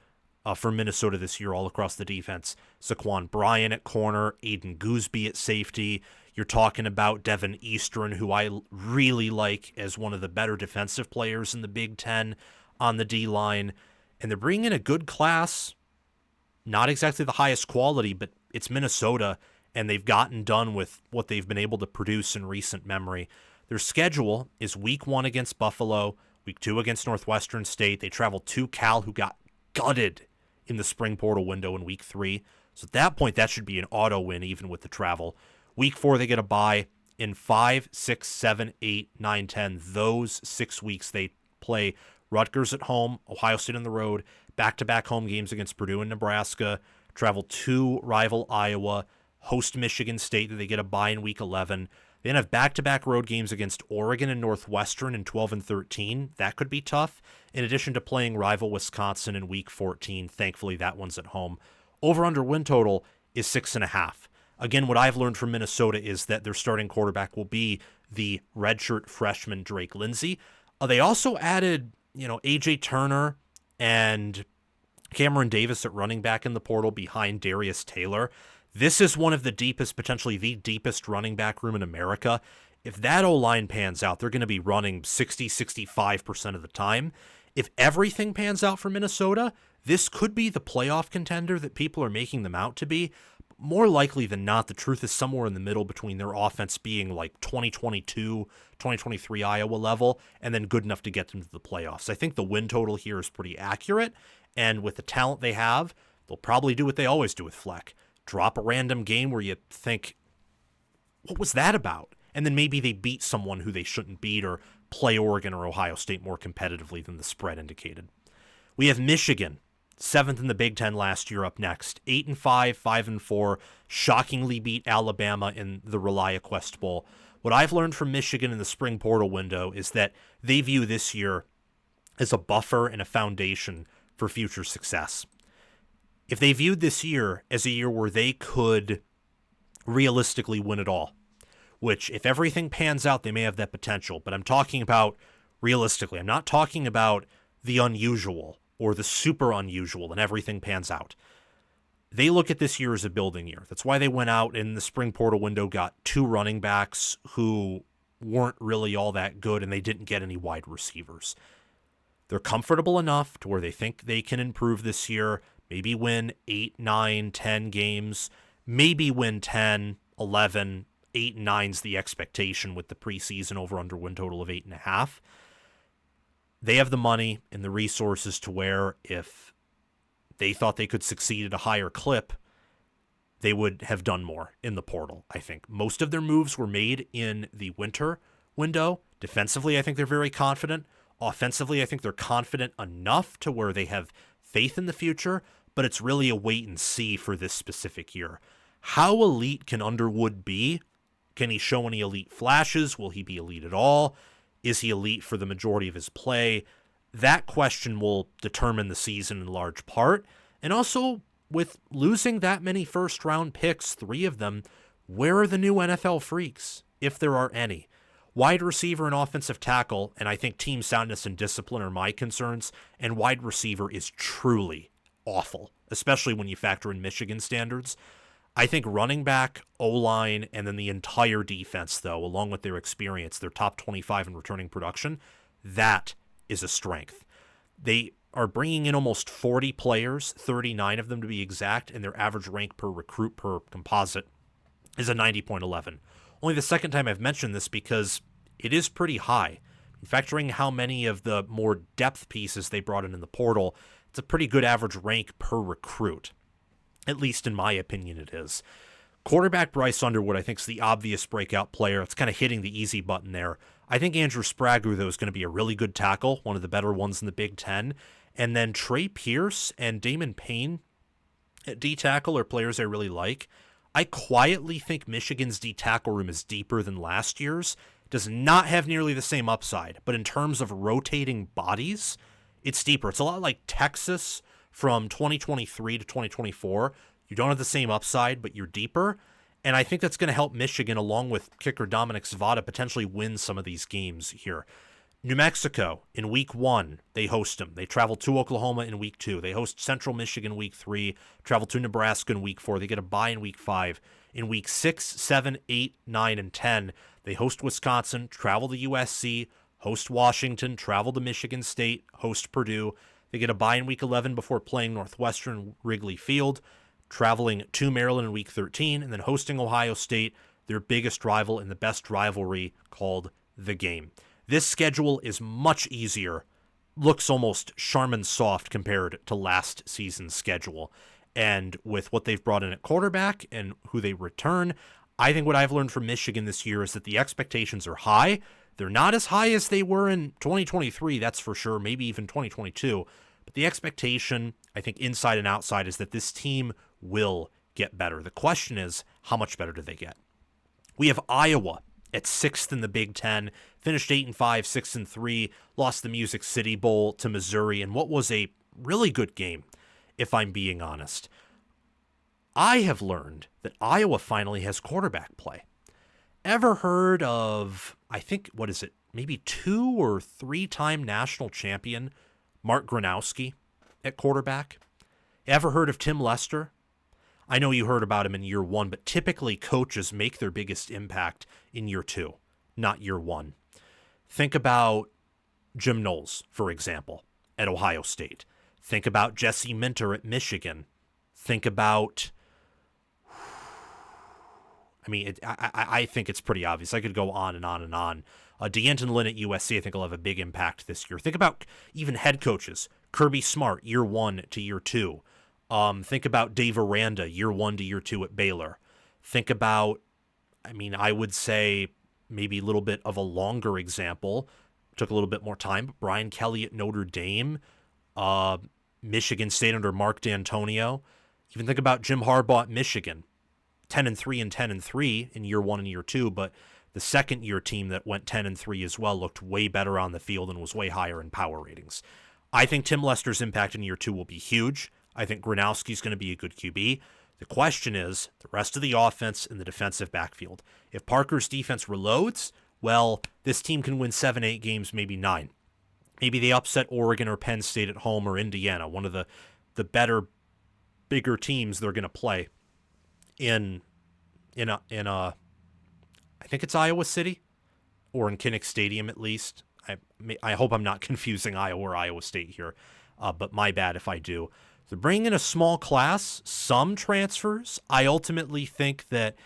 [SPEAKER 1] for Minnesota this year all across the defense. Saquon Bryant at corner, Aiden Gooseby at safety. You're talking about Devin Eastern, who I really like as one of the better defensive players in the Big Ten on the D-line. And they're bringing in a good class, not exactly the highest quality, but it's Minnesota, and they've gotten done with what they've been able to produce in recent memory. Their schedule is week 1 against Buffalo, week 2 against Northwestern State. They travel to Cal, who got gutted in the spring portal window in week 3. So at that point, that should be an auto win, even with the travel. Week 4, they get a bye. In 5, 6, 7, 8, 9, 10, those 6 weeks, they play Rutgers at home, Ohio State on the road, back-to-back home games against Purdue and Nebraska, travel to rival Iowa, host Michigan State, that they get a bye in week 11. They then have back-to-back road games against Oregon and Northwestern in 12 and 13. That could be tough, in addition to playing rival Wisconsin in week 14. Thankfully, that one's at home. Over-under win total is 6.5. Again, what I've learned from Minnesota is that their starting quarterback will be the redshirt freshman Drake Lindsey. They also added, A.J. Turner and Cameron Davis at running back in the portal behind Darius Taylor. This is one of the deepest, potentially the deepest running back room in America. If that O-line pans out, they're going to be running 65% of the time. If everything pans out for Minnesota, this could be the playoff contender that people are making them out to be. More likely than not, the truth is somewhere in the middle between their offense being like 2022, 2023 Iowa level, and then good enough to get them to the playoffs. I think the win total here is pretty accurate, and with the talent they have, they'll probably do what they always do with Fleck. Drop a random game where you think, what was that about? And then maybe they beat someone who they shouldn't beat, or play Oregon or Ohio State more competitively than the spread indicated. We have Michigan, 7th in the Big Ten last year, up next. 8-5, 5-4, shockingly beat Alabama in the ReliaQuest Bowl. What I've learned from Michigan in the spring portal window is that they view this year as a buffer and a foundation for future success. If they viewed this year as a year where they could realistically win it all, which if everything pans out, they may have that potential, but I'm talking about realistically. I'm not talking about the unusual or the super unusual and everything pans out. They look at this year as a building year. That's why they went out in the spring portal window, got 2 running backs who weren't really all that good, and they didn't get any wide receivers. They're comfortable enough to where they think they can improve this year, maybe win 8, 9, 10 games, maybe win 10, 11, 8 and 9's the expectation with the preseason over-under win total of 8.5. They have the money and the resources to where if they thought they could succeed at a higher clip, they would have done more in the portal, I think. Most of their moves were made in the winter window. Defensively, I think they're very confident. Offensively, I think they're confident enough to where they have faith in the future, but it's really a wait and see for this specific year. How elite can Underwood be? Can he show any elite flashes? Will he be elite at all? Is he elite for the majority of his play? That question will determine the season in large part. And also, with losing that many first-round picks, 3 of them, where are the new NFL freaks, if there are any? Wide receiver and offensive tackle, and I think team soundness and discipline are my concerns, and wide receiver is truly awful, especially when you factor in Michigan standards. I think running back, O-line, and then the entire defense, though, along with their experience, their top 25 in returning production, that is a strength. They are bringing in almost 40 players, 39 of them to be exact, and their average rank per recruit per composite is a 90.11. Only the second time I've mentioned this because it is pretty high. Factoring how many of the more depth pieces they brought in the portal, it's a pretty good average rank per recruit. At least in my opinion it is. Quarterback Bryce Underwood, I think, is the obvious breakout player. It's kind of hitting the easy button there. I think Andrew Sprague, though, is going to be a really good tackle, one of the better ones in the Big Ten. And then Trey Pierce and Damon Payne at D-tackle are players I really like. I quietly think Michigan's D-tackle room is deeper than last year's. Does not have nearly the same upside, but in terms of rotating bodies, it's deeper. It's a lot like Texas from 2023 to 2024. You don't have the same upside, but you're deeper. And I think that's going to help Michigan, along with kicker Dominic Zvada, potentially win some of these games here. New Mexico, in week 1, they host them. They travel to Oklahoma in week 2. They host Central Michigan week 3, travel to Nebraska in week 4. They get a bye in week 5. In week 6, 7, 8, 9, and 10, they host Wisconsin, travel to USC, host Washington, travel to Michigan State, host Purdue. They get a bye in week 11 before playing Northwestern Wrigley Field, traveling to Maryland in week 13, and then hosting Ohio State, their biggest rival in the best rivalry called The Game. This schedule is much easier, looks almost Charmin soft compared to last season's schedule. And with what they've brought in at quarterback and who they return, I think what I've learned from Michigan this year is that the expectations are high. They're not as high as they were in 2023, that's for sure, maybe even 2022. But the expectation, I think inside and outside, is that this team will get better. The question is, how much better do they get? We have Iowa at 6th in the Big Ten, finished 8-5, 6-3, lost the Music City Bowl to Missouri in what was a really good game, if I'm being honest. I have learned that Iowa finally has quarterback play. Ever heard of, I think, what is it, maybe 2 or 3-time national champion Mark Gronowski at quarterback? Ever heard of Tim Lester? I know you heard about him in year 1, but typically coaches make their biggest impact in year 2, not year 1. Think about Jim Knowles, for example, at Ohio State. Think about Jesse Minter at Michigan. Think about, I think it's pretty obvious. I could go on and on and on. D'Anton Lynn at USC, I think, will have a big impact this year. Think about even head coaches. Kirby Smart, year 1 to year 2. Think about Dave Aranda, year 1 to year 2 at Baylor. Think about, I would say maybe a little bit of a longer example. Took a little bit more time, but Brian Kelly at Notre Dame. Michigan State under Mark D'Antonio. Even think about Jim Harbaugh at Michigan. 10-3 and 10-3 in year 1 and year 2, but the second year team that went 10-3 as well looked way better on the field and was way higher in power ratings. I think Tim Lester's impact in year 2 will be huge. I think Gronowski's going to be a good QB. The question is the rest of the offense and the defensive backfield. If Parker's defense reloads, well, this team can win 7-8 games, maybe 9. Maybe they upset Oregon or Penn State at home or Indiana, one of the better, bigger teams they're going to play in I think it's Iowa City or in Kinnick Stadium at least. I hope I'm not confusing Iowa or Iowa State here, but my bad if I do. They're bringing in a small class, some transfers. I ultimately think that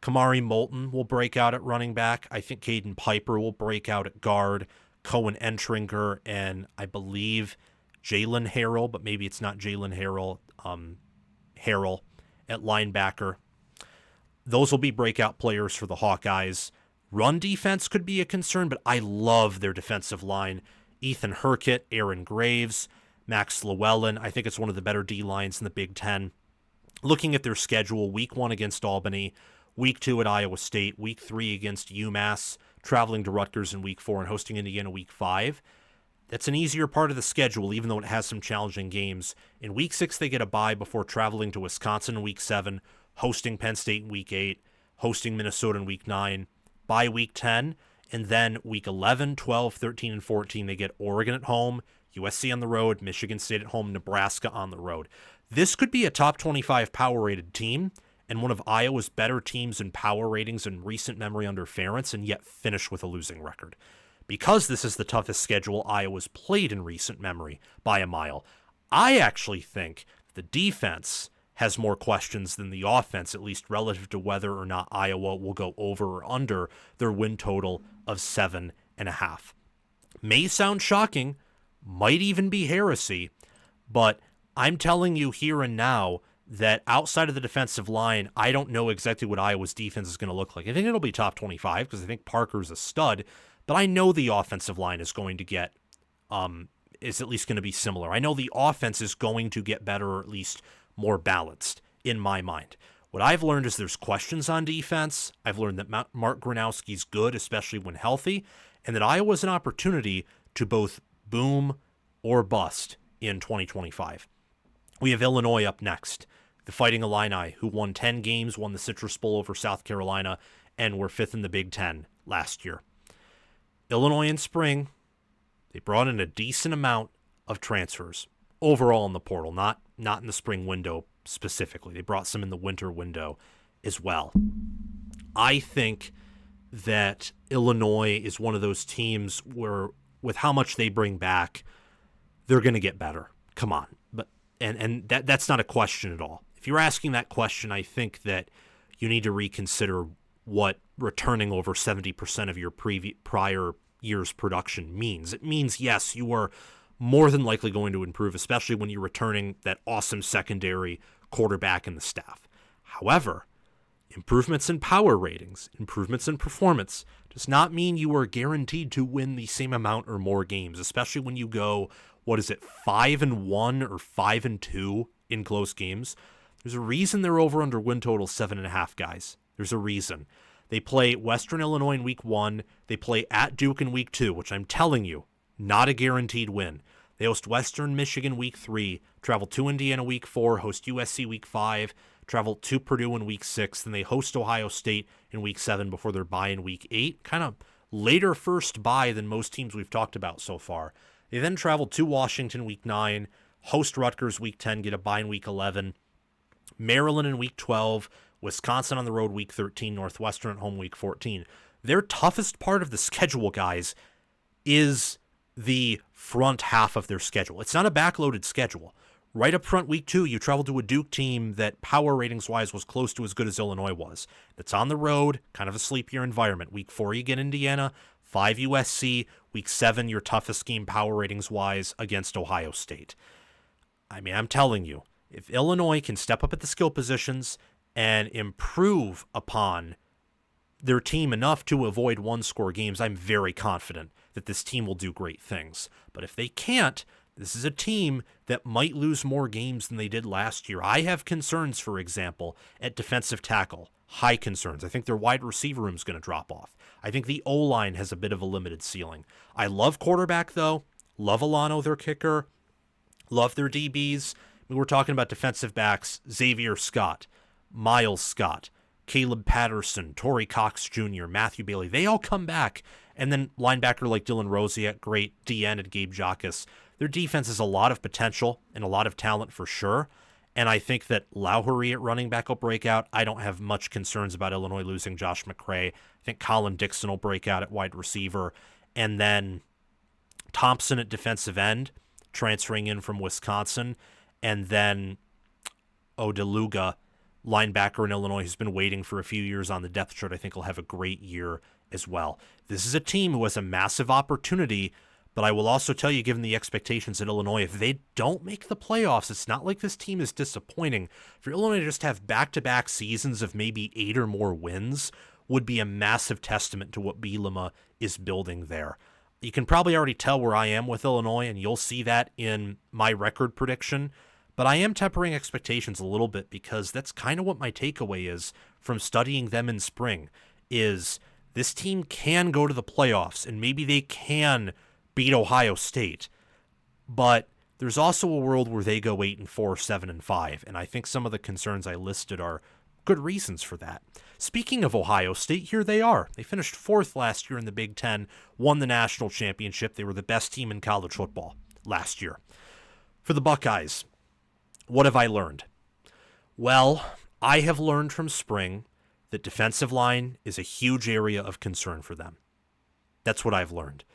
[SPEAKER 1] Kamari Moulton will break out at running back. I think Caden Piper will break out at guard. Cohen Entringer and I believe Jalen Harrell, but maybe it's not Jalen Harrell. Harrell at linebacker. Those will be breakout players for the Hawkeyes. Run defense could be a concern, but I love their defensive line. Ethan Hurkett, Aaron Graves, Max Llewellyn. I think it's one of the better D-lines in the Big Ten. Looking at their schedule, week 1 against Albany, week 2 at Iowa State, week 3 against UMass, traveling to Rutgers in week 4 and hosting Indiana week 5. That's an easier part of the schedule, even though it has some challenging games. In week 6, they get a bye before traveling to Wisconsin in week 7, hosting Penn State in week 8, hosting Minnesota in week 9, bye week 10, and then week 11, 12, 13, and 14, they get Oregon at home, USC on the road, Michigan State at home, Nebraska on the road. This could be a top 25 power-rated team and one of Iowa's better teams in power ratings in recent memory under Ferentz, and yet finish with a losing record. Because this is the toughest schedule Iowa's played in recent memory by a mile, I actually think the defense has more questions than the offense, at least relative to whether or not Iowa will go over or under their win total of 7.5. May sound shocking, might even be heresy, but I'm telling you here and now that outside of the defensive line, I don't know exactly what Iowa's defense is going to look like. I think it'll be top 25 because I think Parker's a stud, but I know the offensive line is going to get, is at least going to be similar. I know the offense is going to get better, or at least more balanced in my mind. What I've learned is there's questions on defense. I've learned that Mark Gronowski's good, especially when healthy, and that Iowa's an opportunity to both boom or bust in 2025. We have Illinois up next, the Fighting Illini, who won 10 games, won the Citrus Bowl over South Carolina, and were 5th in the Big Ten last year. Illinois in spring, they brought in a decent amount of transfers overall in the portal, not in the spring window specifically. They brought some in the winter window as well. I think that Illinois is one of those teams where, with how much they bring back, they're going to get better. Come on. But and that's not a question at all. If you're asking that question, I think that you need to reconsider what returning over 70% of your prior year's production means. It means, yes, you are more than likely going to improve, especially when you're returning that awesome secondary quarterback in the staff. However, improvements in power ratings, improvements in performance, does not mean you are guaranteed to win the same amount or more games, especially when you go, 5-1 or 5-2 in close games. There's a reason they're over under win total 7.5, guys. There's a reason. They play Western Illinois in week 1. They play at Duke in week 2, which I'm telling you, not a guaranteed win. They host Western Michigan week 3, travel to Indiana week 4, host USC week 5, travel to Purdue in week 6, then they host Ohio State in week 7 before their bye in week 8. Kind of later first bye than most teams we've talked about so far. They then travel to Washington week 9, host Rutgers week 10, get a bye in week 11, Maryland in week 12, Wisconsin on the road week 13, Northwestern at home week 14. Their toughest part of the schedule, guys, is the front half of their schedule. It's not a backloaded schedule. Right up front, week 2, you travel to a Duke team that power ratings-wise was close to as good as Illinois was. It's on the road, kind of a sleepier environment. Week 4, you get Indiana, 5 USC, week 7, your toughest game power ratings-wise against Ohio State. I mean, I'm telling you, if Illinois can step up at the skill positions and improve upon their team enough to avoid one-score games, I'm very confident that this team will do great things. But if they can't, this is a team that might lose more games than they did last year. I have concerns, for example, at defensive tackle. High concerns. I think their wide receiver room is going to drop off. I think the O-line has a bit of a limited ceiling. I love quarterback, though. Love Alano, their kicker. Love their DBs. We were talking about defensive backs. Xavier Scott, Miles Scott, Caleb Patterson, Torrey Cox Jr., Matthew Bailey. They all come back. And then linebacker like Dylan Rosiak, great DN, and Gabe Jacques. Their defense has a lot of potential and a lot of talent for sure. And I think that Lowry at running back will break out. I don't have much concerns about Illinois losing Josh McCray. I think Colin Dixon will break out at wide receiver. And then Thompson at defensive end, transferring in from Wisconsin. And then Odeluga, linebacker in Illinois, who's been waiting for a few years on the depth chart. I think will have a great year as well. This is a team who has a massive opportunity, But I will also tell you, given the expectations at Illinois, if they don't make the playoffs, it's not like this team is disappointing. For Illinois to just have back-to-back seasons of maybe 8 or more wins would be a massive testament to what Bielema is building there. You can probably already tell where I am with Illinois, and you'll see that in my record prediction. But I am tempering expectations a little bit because that's kind of what my takeaway is from studying them in spring, is this team can go to the playoffs, and maybe they can beat Ohio State, but there's also a world where they go 8-4, 7-5, and I think some of the concerns I listed are good reasons for that. Speaking of Ohio State, here they are. They finished 4th last year in the Big Ten, won the national championship. They were the best team in college football last year. For the Buckeyes, what have I learned? Well, I have learned from spring that defensive line is a huge area of concern for them. That's what I've learned.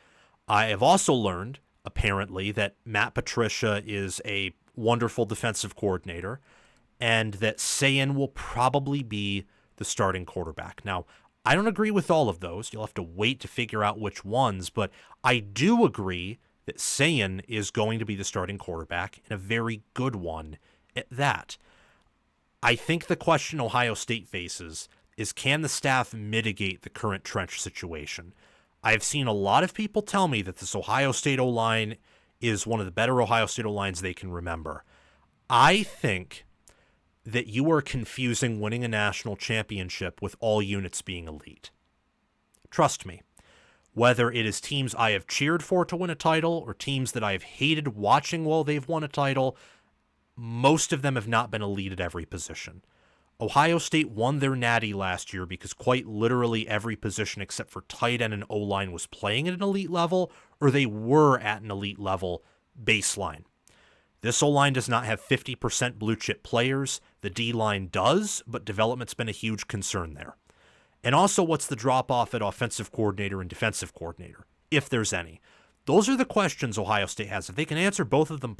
[SPEAKER 1] I have also learned, apparently, that Matt Patricia is a wonderful defensive coordinator and that Sayan will probably be the starting quarterback. Now, I don't agree with all of those. You'll have to wait to figure out which ones, but I do agree that Sayan is going to be the starting quarterback and a very good one at that. I think the question Ohio State faces is, can the staff mitigate the current trench situation? I've seen a lot of people tell me that this Ohio State O-line is one of the better Ohio State O-lines they can remember. I think that you are confusing winning a national championship with all units being elite. Trust me. Whether it is teams I have cheered for to win a title or teams that I have hated watching while they've won a title, most of them have not been elite at every position. Ohio State won their natty last year because quite literally every position except for tight end and O-line was playing at an elite level, or they were at an elite level baseline. This O-line does not have 50% blue chip players. The D-line does, but development's been a huge concern there. And also, what's the drop-off at offensive coordinator and defensive coordinator, if there's any? Those are the questions Ohio State has. If they can answer both of them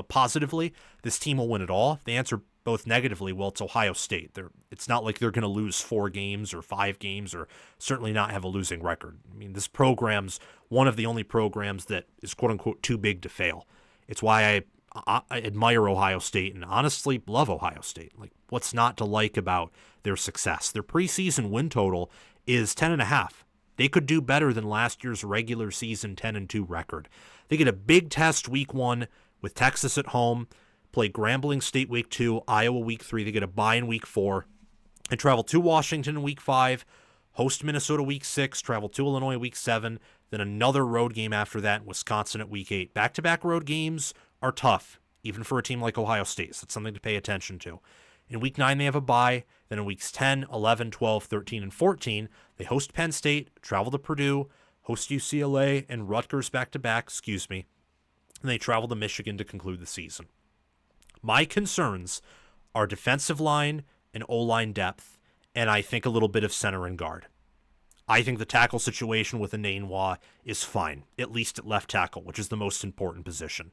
[SPEAKER 1] positively, this team will win it all. If they answer both negatively, well, it's Ohio State. It's not like they're going to lose 4 games or 5 games or certainly not have a losing record. I mean, this program's one of the only programs that is quote-unquote too big to fail. It's why I admire Ohio State and honestly love Ohio State. Like, what's not to like about their success? Their preseason win total is 10.5. They could do better than last year's regular season 10-2 record. They get a big test week 1 with Texas at home, play Grambling State week 2, Iowa week 3. They get a bye in week 4, and travel to Washington in week 5, host Minnesota week 6, travel to Illinois week 7, then another road game after that in Wisconsin at week 8. Back-to-back road games are tough, even for a team like Ohio State, so that's something to pay attention to. In week 9, they have a bye. Then in weeks 10, 11, 12, 13, and 14, they host Penn State, travel to Purdue, host UCLA and Rutgers back-to-back, and they travel to Michigan to conclude the season. My concerns are defensive line and O-line depth, and I think a little bit of center and guard. I think the tackle situation with Inanwa is fine, at least at left tackle, which is the most important position.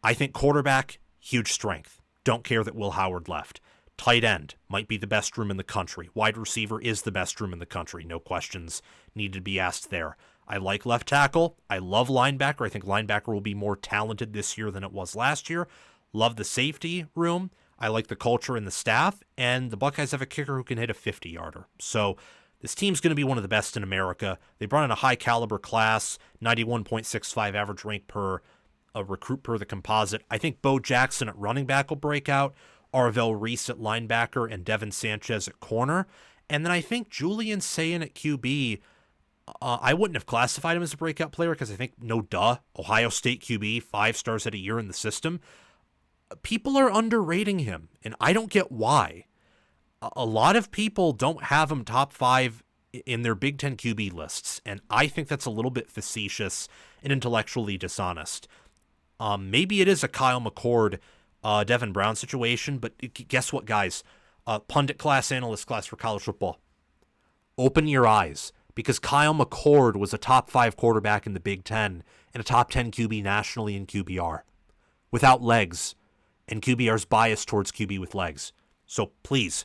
[SPEAKER 1] I think quarterback, huge strength. Don't care that Will Howard left. Tight end might be the best room in the country. Wide receiver is the best room in the country. No questions need to be asked there. I like left tackle. I love linebacker. I think linebacker will be more talented this year than it was last year. Love the safety room. I like the culture and the staff. And the Buckeyes have a kicker who can hit a 50-yarder. So this team's going to be one of the best in America. They brought in a high-caliber class, 91.65 average rank per a recruit per the composite. I think Bo Jackson at running back will break out, Arvell Reese at linebacker, and Devin Sanchez at corner. And then I think Julian Sayin at QB, I wouldn't have classified him as a breakout player because I think, Ohio State QB, 5 stars at a year in the system. People are underrating him, and I don't get why. A lot of people don't have him top 5 in their Big Ten QB lists, and I think that's a little bit facetious and intellectually dishonest. Maybe it is a Kyle McCord, Devin Brown situation, but guess what, guys? Pundit class, analyst class for college football. Open your eyes, because Kyle McCord was a top 5 quarterback in the Big Ten and a top 10 QB nationally in QBR without legs, and QBR's biased towards QB with legs. So please,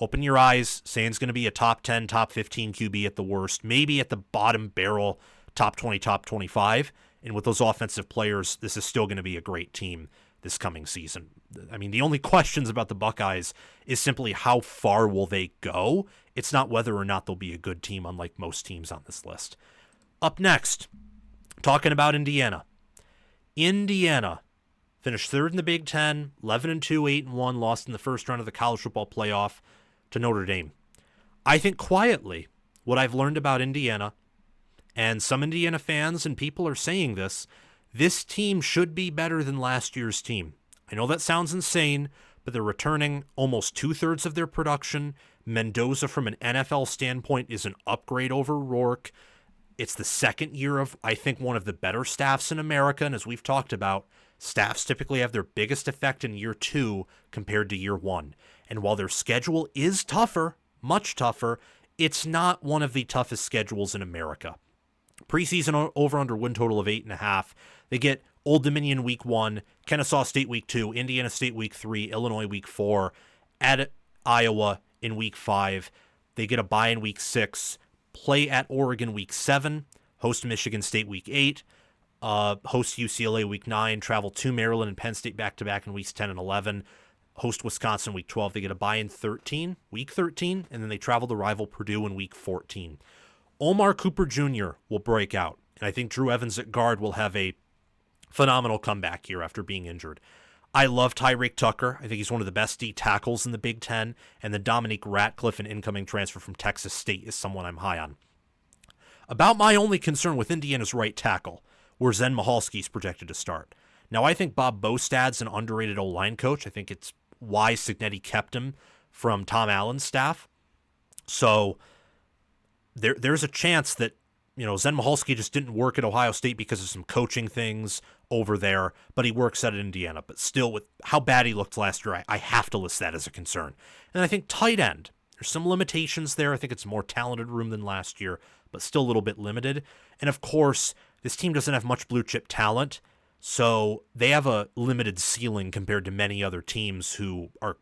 [SPEAKER 1] open your eyes. Saying's going to be a top 10, top 15 QB at the worst, maybe at the bottom barrel, top 20, top 25. And with those offensive players, this is still going to be a great team this coming season. I mean, the only questions about the Buckeyes is simply how far will they go? It's not whether or not they'll be a good team, unlike most teams on this list. Up next, talking about Indiana. Indiana finished third in the Big Ten, 11-2, 8-1, lost in the first round of the college football playoff to Notre Dame. I think quietly, what I've learned about Indiana, and some Indiana fans and people are saying this team should be better than last year's team. I know that sounds insane, but they're returning almost 2/3 of their production. Mendoza, from an NFL standpoint, is an upgrade over Rourke. It's the second year of, I think, one of the better staffs in America, and as we've talked about, staffs typically have their biggest effect in year 2 compared to year 1. And while their schedule is tougher, much tougher, it's not one of the toughest schedules in America. Preseason over-under win total of 8.5. They get Old Dominion week 1, Kennesaw State week 2, Indiana State week 3, Illinois week 4, at Iowa in week 5. They get a bye in week 6, play at Oregon week 7, host Michigan State week 8, host UCLA week 9, travel to Maryland and Penn State back-to-back in weeks 10 and 11, host Wisconsin week 12. They get a bye in week 13, and then they travel to rival Purdue in week 14. Omar Cooper Jr. will break out, and I think Drew Evans at guard will have a phenomenal comeback here after being injured. I love Tyreek Tucker. I think he's one of the best D tackles in the Big Ten, and then Dominique Ratcliffe, an incoming transfer from Texas State, is someone I'm high on. About my only concern with Indiana's right tackle, where Zen Michalski is projected to start. Now, I think Bob Bostad's an underrated O-line coach. I think it's why Cignetti kept him from Tom Allen's staff. So there's a chance that, Zen Michalski just didn't work at Ohio State because of some coaching things over there, but he works at Indiana. But still, with how bad he looked last year, I have to list that as a concern. And I think tight end, there's some limitations there. I think it's a more talented room than last year, but still a little bit limited. And of course, this team doesn't have much blue chip talent, so they have a limited ceiling compared to many other teams who are,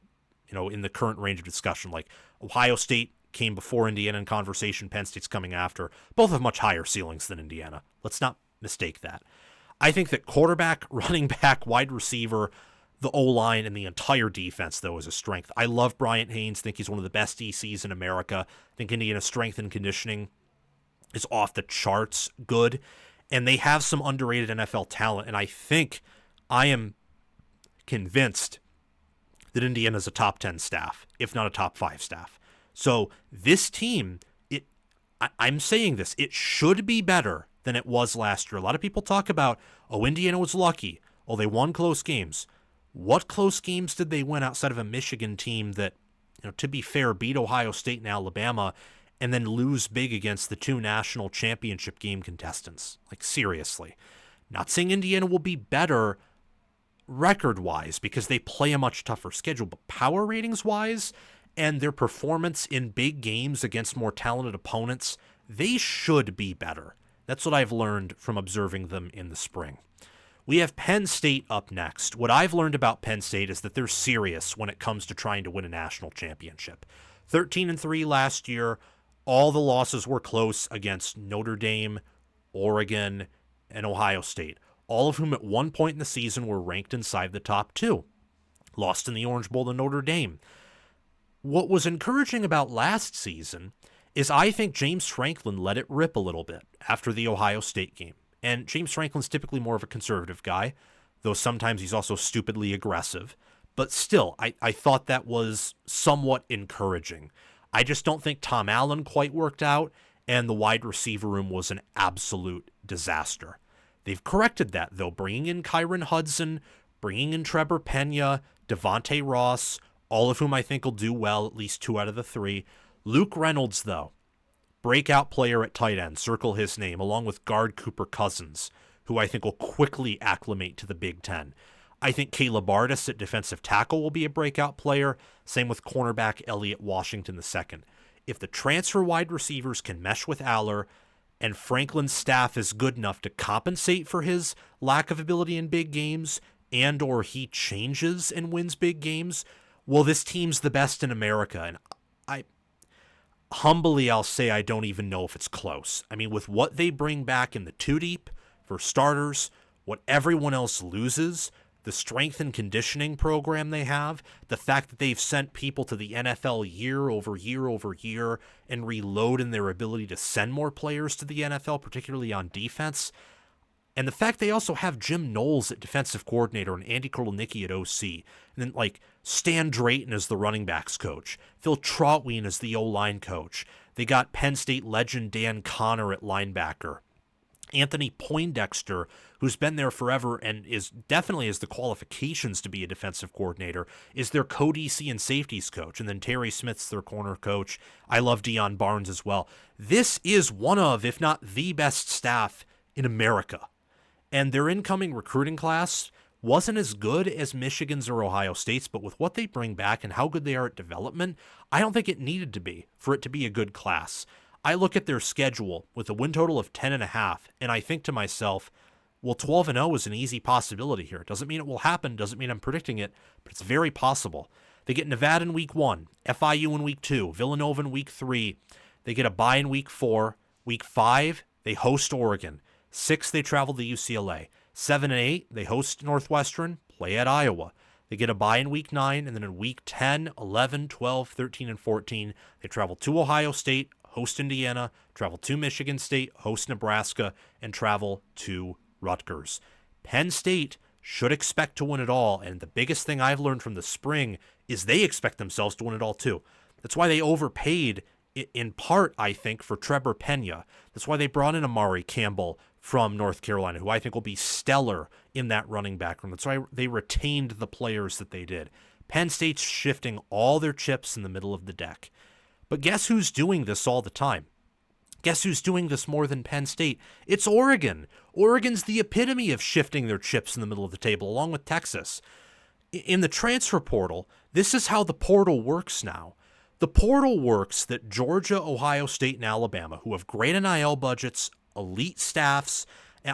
[SPEAKER 1] in the current range of discussion. Like Ohio State came before Indiana in conversation, Penn State's coming after. Both have much higher ceilings than Indiana. Let's not mistake that. I think that quarterback, running back, wide receiver, the O-line, and the entire defense, though, is a strength. I love Bryant Haynes. Think he's one of the best DCs in America. I think Indiana's strength and conditioning is off the charts good. And they have some underrated NFL talent. And I am convinced that Indiana's a top 10 staff, if not a top 5 staff. So this team, I'm saying this, it should be better than it was last year. A lot of people talk about, Indiana was lucky. They won close games. What close games did they win outside of a Michigan team that, to be fair, beat Ohio State and Alabama and then lose big against the 2 national championship game contestants? Like, seriously. Not saying Indiana will be better record-wise because they play a much tougher schedule, but power ratings-wise and their performance in big games against more talented opponents, they should be better. That's what I've learned from observing them in the spring. We have Penn State up next. What I've learned about Penn State is that they're serious when it comes to trying to win a national championship. 13-3 last year. All the losses were close against Notre Dame, Oregon, and Ohio State, all of whom at one point in the season were ranked inside the top 2. Lost in the Orange Bowl to Notre Dame. What was encouraging about last season is I think James Franklin let it rip a little bit after the Ohio State game. And James Franklin's typically more of a conservative guy, though sometimes he's also stupidly aggressive. But still, I thought that was somewhat encouraging. I just don't think Tom Allen quite worked out, and the wide receiver room was an absolute disaster. They've corrected that, though, bringing in Kyron Hudson, bringing in Trevor Pena, Devontae Ross, all of whom I think will do well, at least 2 out of the 3. Luke Reynolds, though, breakout player at tight end, circle his name, along with guard Cooper Cousins, who I think will quickly acclimate to the Big Ten. I think Caleb Artis at defensive tackle will be a breakout player, same with cornerback Elliott Washington II. If the transfer wide receivers can mesh with Aller, and Franklin's staff is good enough to compensate for his lack of ability in big games, and or he changes and wins big games, well, this team's the best in America, and I'll say I don't even know if it's close. I mean, with what they bring back in the 2 deep, For starters, what everyone else loses, the strength and conditioning program they have, the fact that they've sent people to the NFL year over year over year and reload in their ability to send more players to the NFL, particularly on defense, and the fact they also have Jim Knowles at defensive coordinator and Andy Kotelnicki at OC, and then like Stan Drayton as the running backs coach, Phil Trautwein as the O-line coach. They got Penn State legend Dan Connor at linebacker. Anthony Poindexter, who's been there forever and is definitely has the qualifications to be a defensive coordinator, is their co-DC and safeties coach. And then Terry Smith's their corner coach. I love Deion Barnes as well. This is one of, if not the best staff in America. And their incoming recruiting class wasn't as good as Michigan's or Ohio State's, but with what they bring back and how good they are at development, I don't think it needed to be for it to be a good class. I look at their schedule with a win total of 10.5, and I think to myself, well, 12-0 is an easy possibility here. It doesn't mean it will happen, doesn't mean I'm predicting it, but it's very possible. They get Nevada in week 1, FIU in week 2, Villanova in week 3. They get a bye in week 4. Week 5, they host Oregon. 6, they travel to UCLA. 7 and 8, they host Northwestern, play at Iowa. They get a bye in week 9, and then in week 10, 11, 12, 13, and 14, they travel to Ohio State, host Indiana, travel to Michigan State, host Nebraska, and travel to Rutgers. Penn State should expect to win it all, and the biggest thing I've learned from the spring is they expect themselves to win it all too. That's why they overpaid, in part, I think, for Trevor Pena. That's why they brought in Amari Campbell from North Carolina, who I think will be stellar in that running back room. That's why they retained the players that they did. Penn State's shifting all their chips in the middle of the deck. But guess who's doing this all the time? Guess who's doing this more than Penn State? It's Oregon. Oregon's the epitome of shifting their chips in the middle of the table, along with Texas. In the transfer portal, this is how the portal works now. The portal works that Georgia, Ohio State, and Alabama, who have great NIL budgets, elite staffs,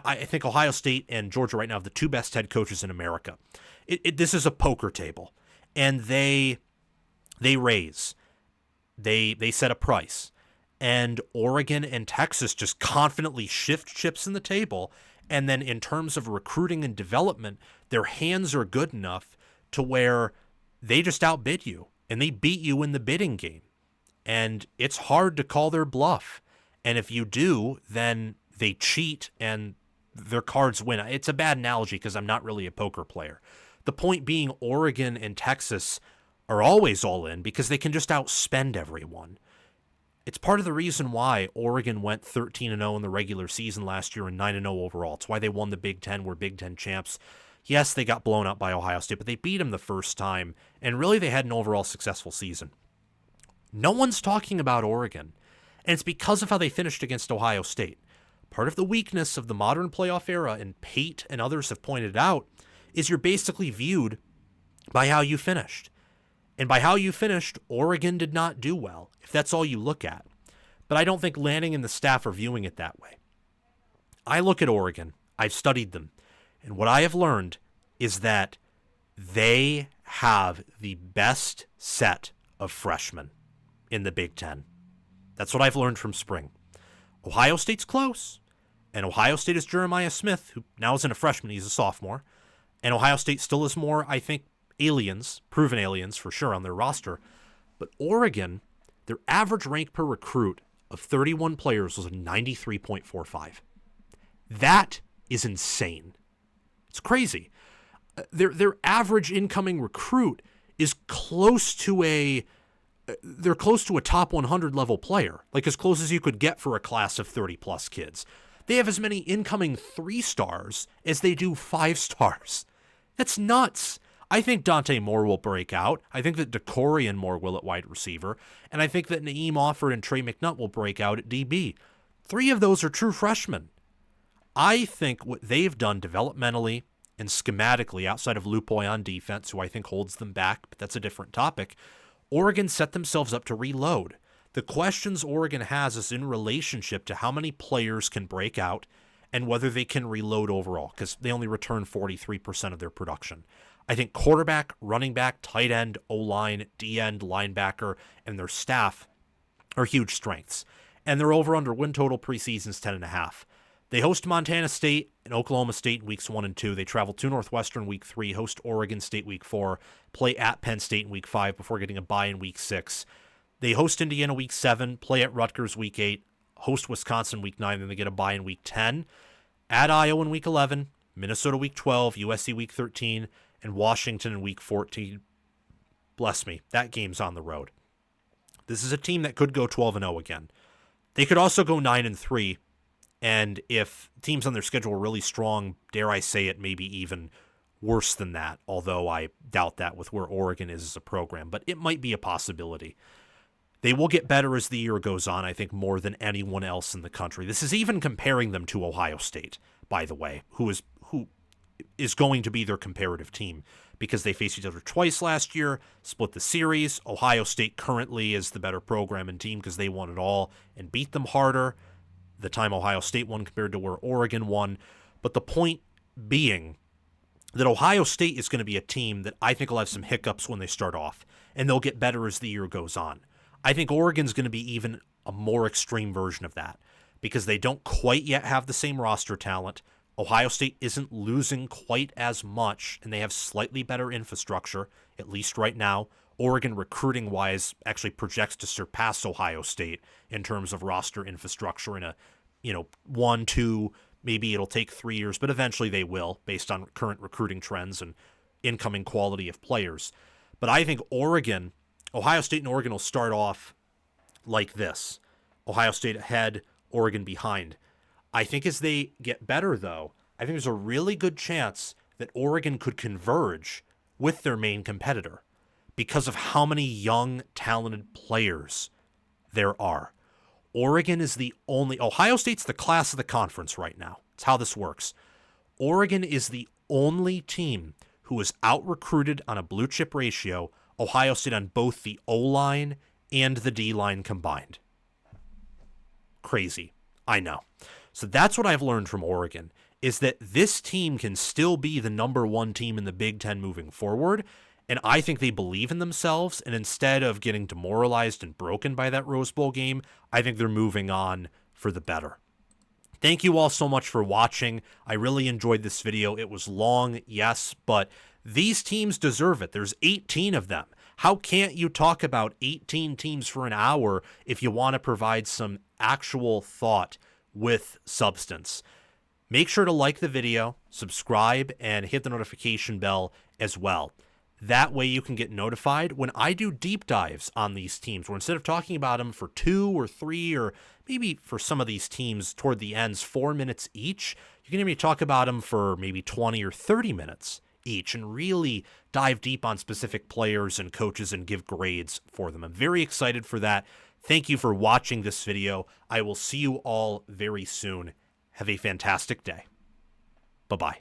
[SPEAKER 1] I think Ohio State and Georgia right now have the two best head coaches in America. This is a poker table, and they raise. They set a price, and Oregon and Texas just confidently shift chips in the table, and then in terms of recruiting and development, their hands are good enough to where they just outbid you, and they beat you in the bidding game, and it's hard to call their bluff, and if you do, then they cheat, and their cards win. It's a bad analogy because I'm not really a poker player. The point being, Oregon and Texas are always all in because they can just outspend everyone. It's part of the reason why Oregon went 13-0 in the regular season last year and 9-0 overall. It's why they won the Big Ten, were Big Ten champs. Yes, they got blown out by Ohio State, but they beat them the first time, and really they had an overall successful season. No one's talking about Oregon, and it's because of how they finished against Ohio State. Part of the weakness of the modern playoff era, and Pate and others have pointed out, is you're basically viewed by how you finished. And by how you finished, Oregon did not do well, if that's all you look at. But I don't think Lanning and the staff are viewing it that way. I look at Oregon, I've studied them, and what I have learned is that they have the best set of freshmen in the Big Ten. That's what I've learned from spring. Ohio State's close, and Ohio State is Jeremiah Smith, who now isn't a freshman, he's a sophomore, and Ohio State still has more, I think, aliens, proven aliens for sure on their roster. But Oregon, their average rank per recruit of 31 players was a 93.45. That is insane. It's crazy. Their average incoming recruit is close to a top 100 level player, like as close as you could get for a class of 30 plus kids. They have as many incoming 3-stars as they do 5-stars. That's nuts. I think Dante Moore will break out. I think that DeCorian Moore will at wide receiver. And I think that Naeem Offord and Trey McNutt will break out at DB. 3 of those are true freshmen. I think what they've done developmentally and schematically, outside of Lupoy on defense, who I think holds them back, but that's a different topic, Oregon set themselves up to reload. The questions Oregon has is in relationship to how many players can break out and whether they can reload overall, because they only return 43% of their production. I think quarterback, running back, tight end, O-line, D-end, linebacker, and their staff are huge strengths. And their over-under win total preseason is 10.5. They host Montana State and Oklahoma State in weeks 1 and 2. They travel to Northwestern week 3, host Oregon State week 4, play at Penn State in week 5 before getting a bye in week 6. They host Indiana week 7, play at Rutgers week 8, host Wisconsin week 9, then they get a bye in week 10. At Iowa in week 11, Minnesota week 12, USC week 13, and Washington in week 14. Bless me, that game's on the road. This is a team that could go 12-0 again. They could also go 9-3. And if teams on their schedule are really strong, dare I say it, maybe even worse than that, although I doubt that with where Oregon is as a program. But it might be a possibility. They will get better as the year goes on, I think, more than anyone else in the country. This is even comparing them to Ohio State, by the way, who is going to be their comparative team, because they faced each other twice last year, split the series. Ohio State currently is the better program and team because they won it all and beat them harder the time Ohio State won compared to where Oregon won. But the point being that Ohio State is going to be a team that I think will have some hiccups when they start off, and they'll get better as the year goes on. I think Oregon's going to be even a more extreme version of that because they don't quite yet have the same roster talent. Ohio State isn't losing quite as much, and they have slightly better infrastructure, at least right now. Oregon, recruiting-wise, actually projects to surpass Ohio State in terms of roster infrastructure in a, 1, 2, maybe it'll take 3 years, but eventually they will, based on current recruiting trends and incoming quality of players. But I think Ohio State and Oregon will start off like this. Ohio State ahead, Oregon behind. I think as they get better, though, I think there's a really good chance that Oregon could converge with their main competitor because of how many young, talented players there are. Oregon is the only... Ohio State's the class of the conference right now. It's how this works. Oregon is the only team who is out-recruited on a blue-chip ratio, Ohio State on both the O-line and the D-line combined. Crazy. I know. So that's what I've learned from Oregon, is that this team can still be the number 1 team in the Big Ten moving forward, and I think they believe in themselves, and instead of getting demoralized and broken by that Rose Bowl game, I think they're moving on for the better. Thank you all so much for watching. I really enjoyed this video. It was long, yes, but these teams deserve it. There's 18 of them. How can't you talk about 18 teams for an hour if you want to provide some actual thought with substance? Make sure to like the video, subscribe, and hit the notification bell as well. That way you can get notified when I do deep dives on these teams, where instead of talking about them for 2 or 3 or maybe for some of these teams toward the ends 4 minutes each, you can hear me talk about them for maybe 20 or 30 minutes each and really dive deep on specific players and coaches and give grades for them. I'm very excited for that. Thank you for watching this video. I will see you all very soon. Have a fantastic day. Bye-bye.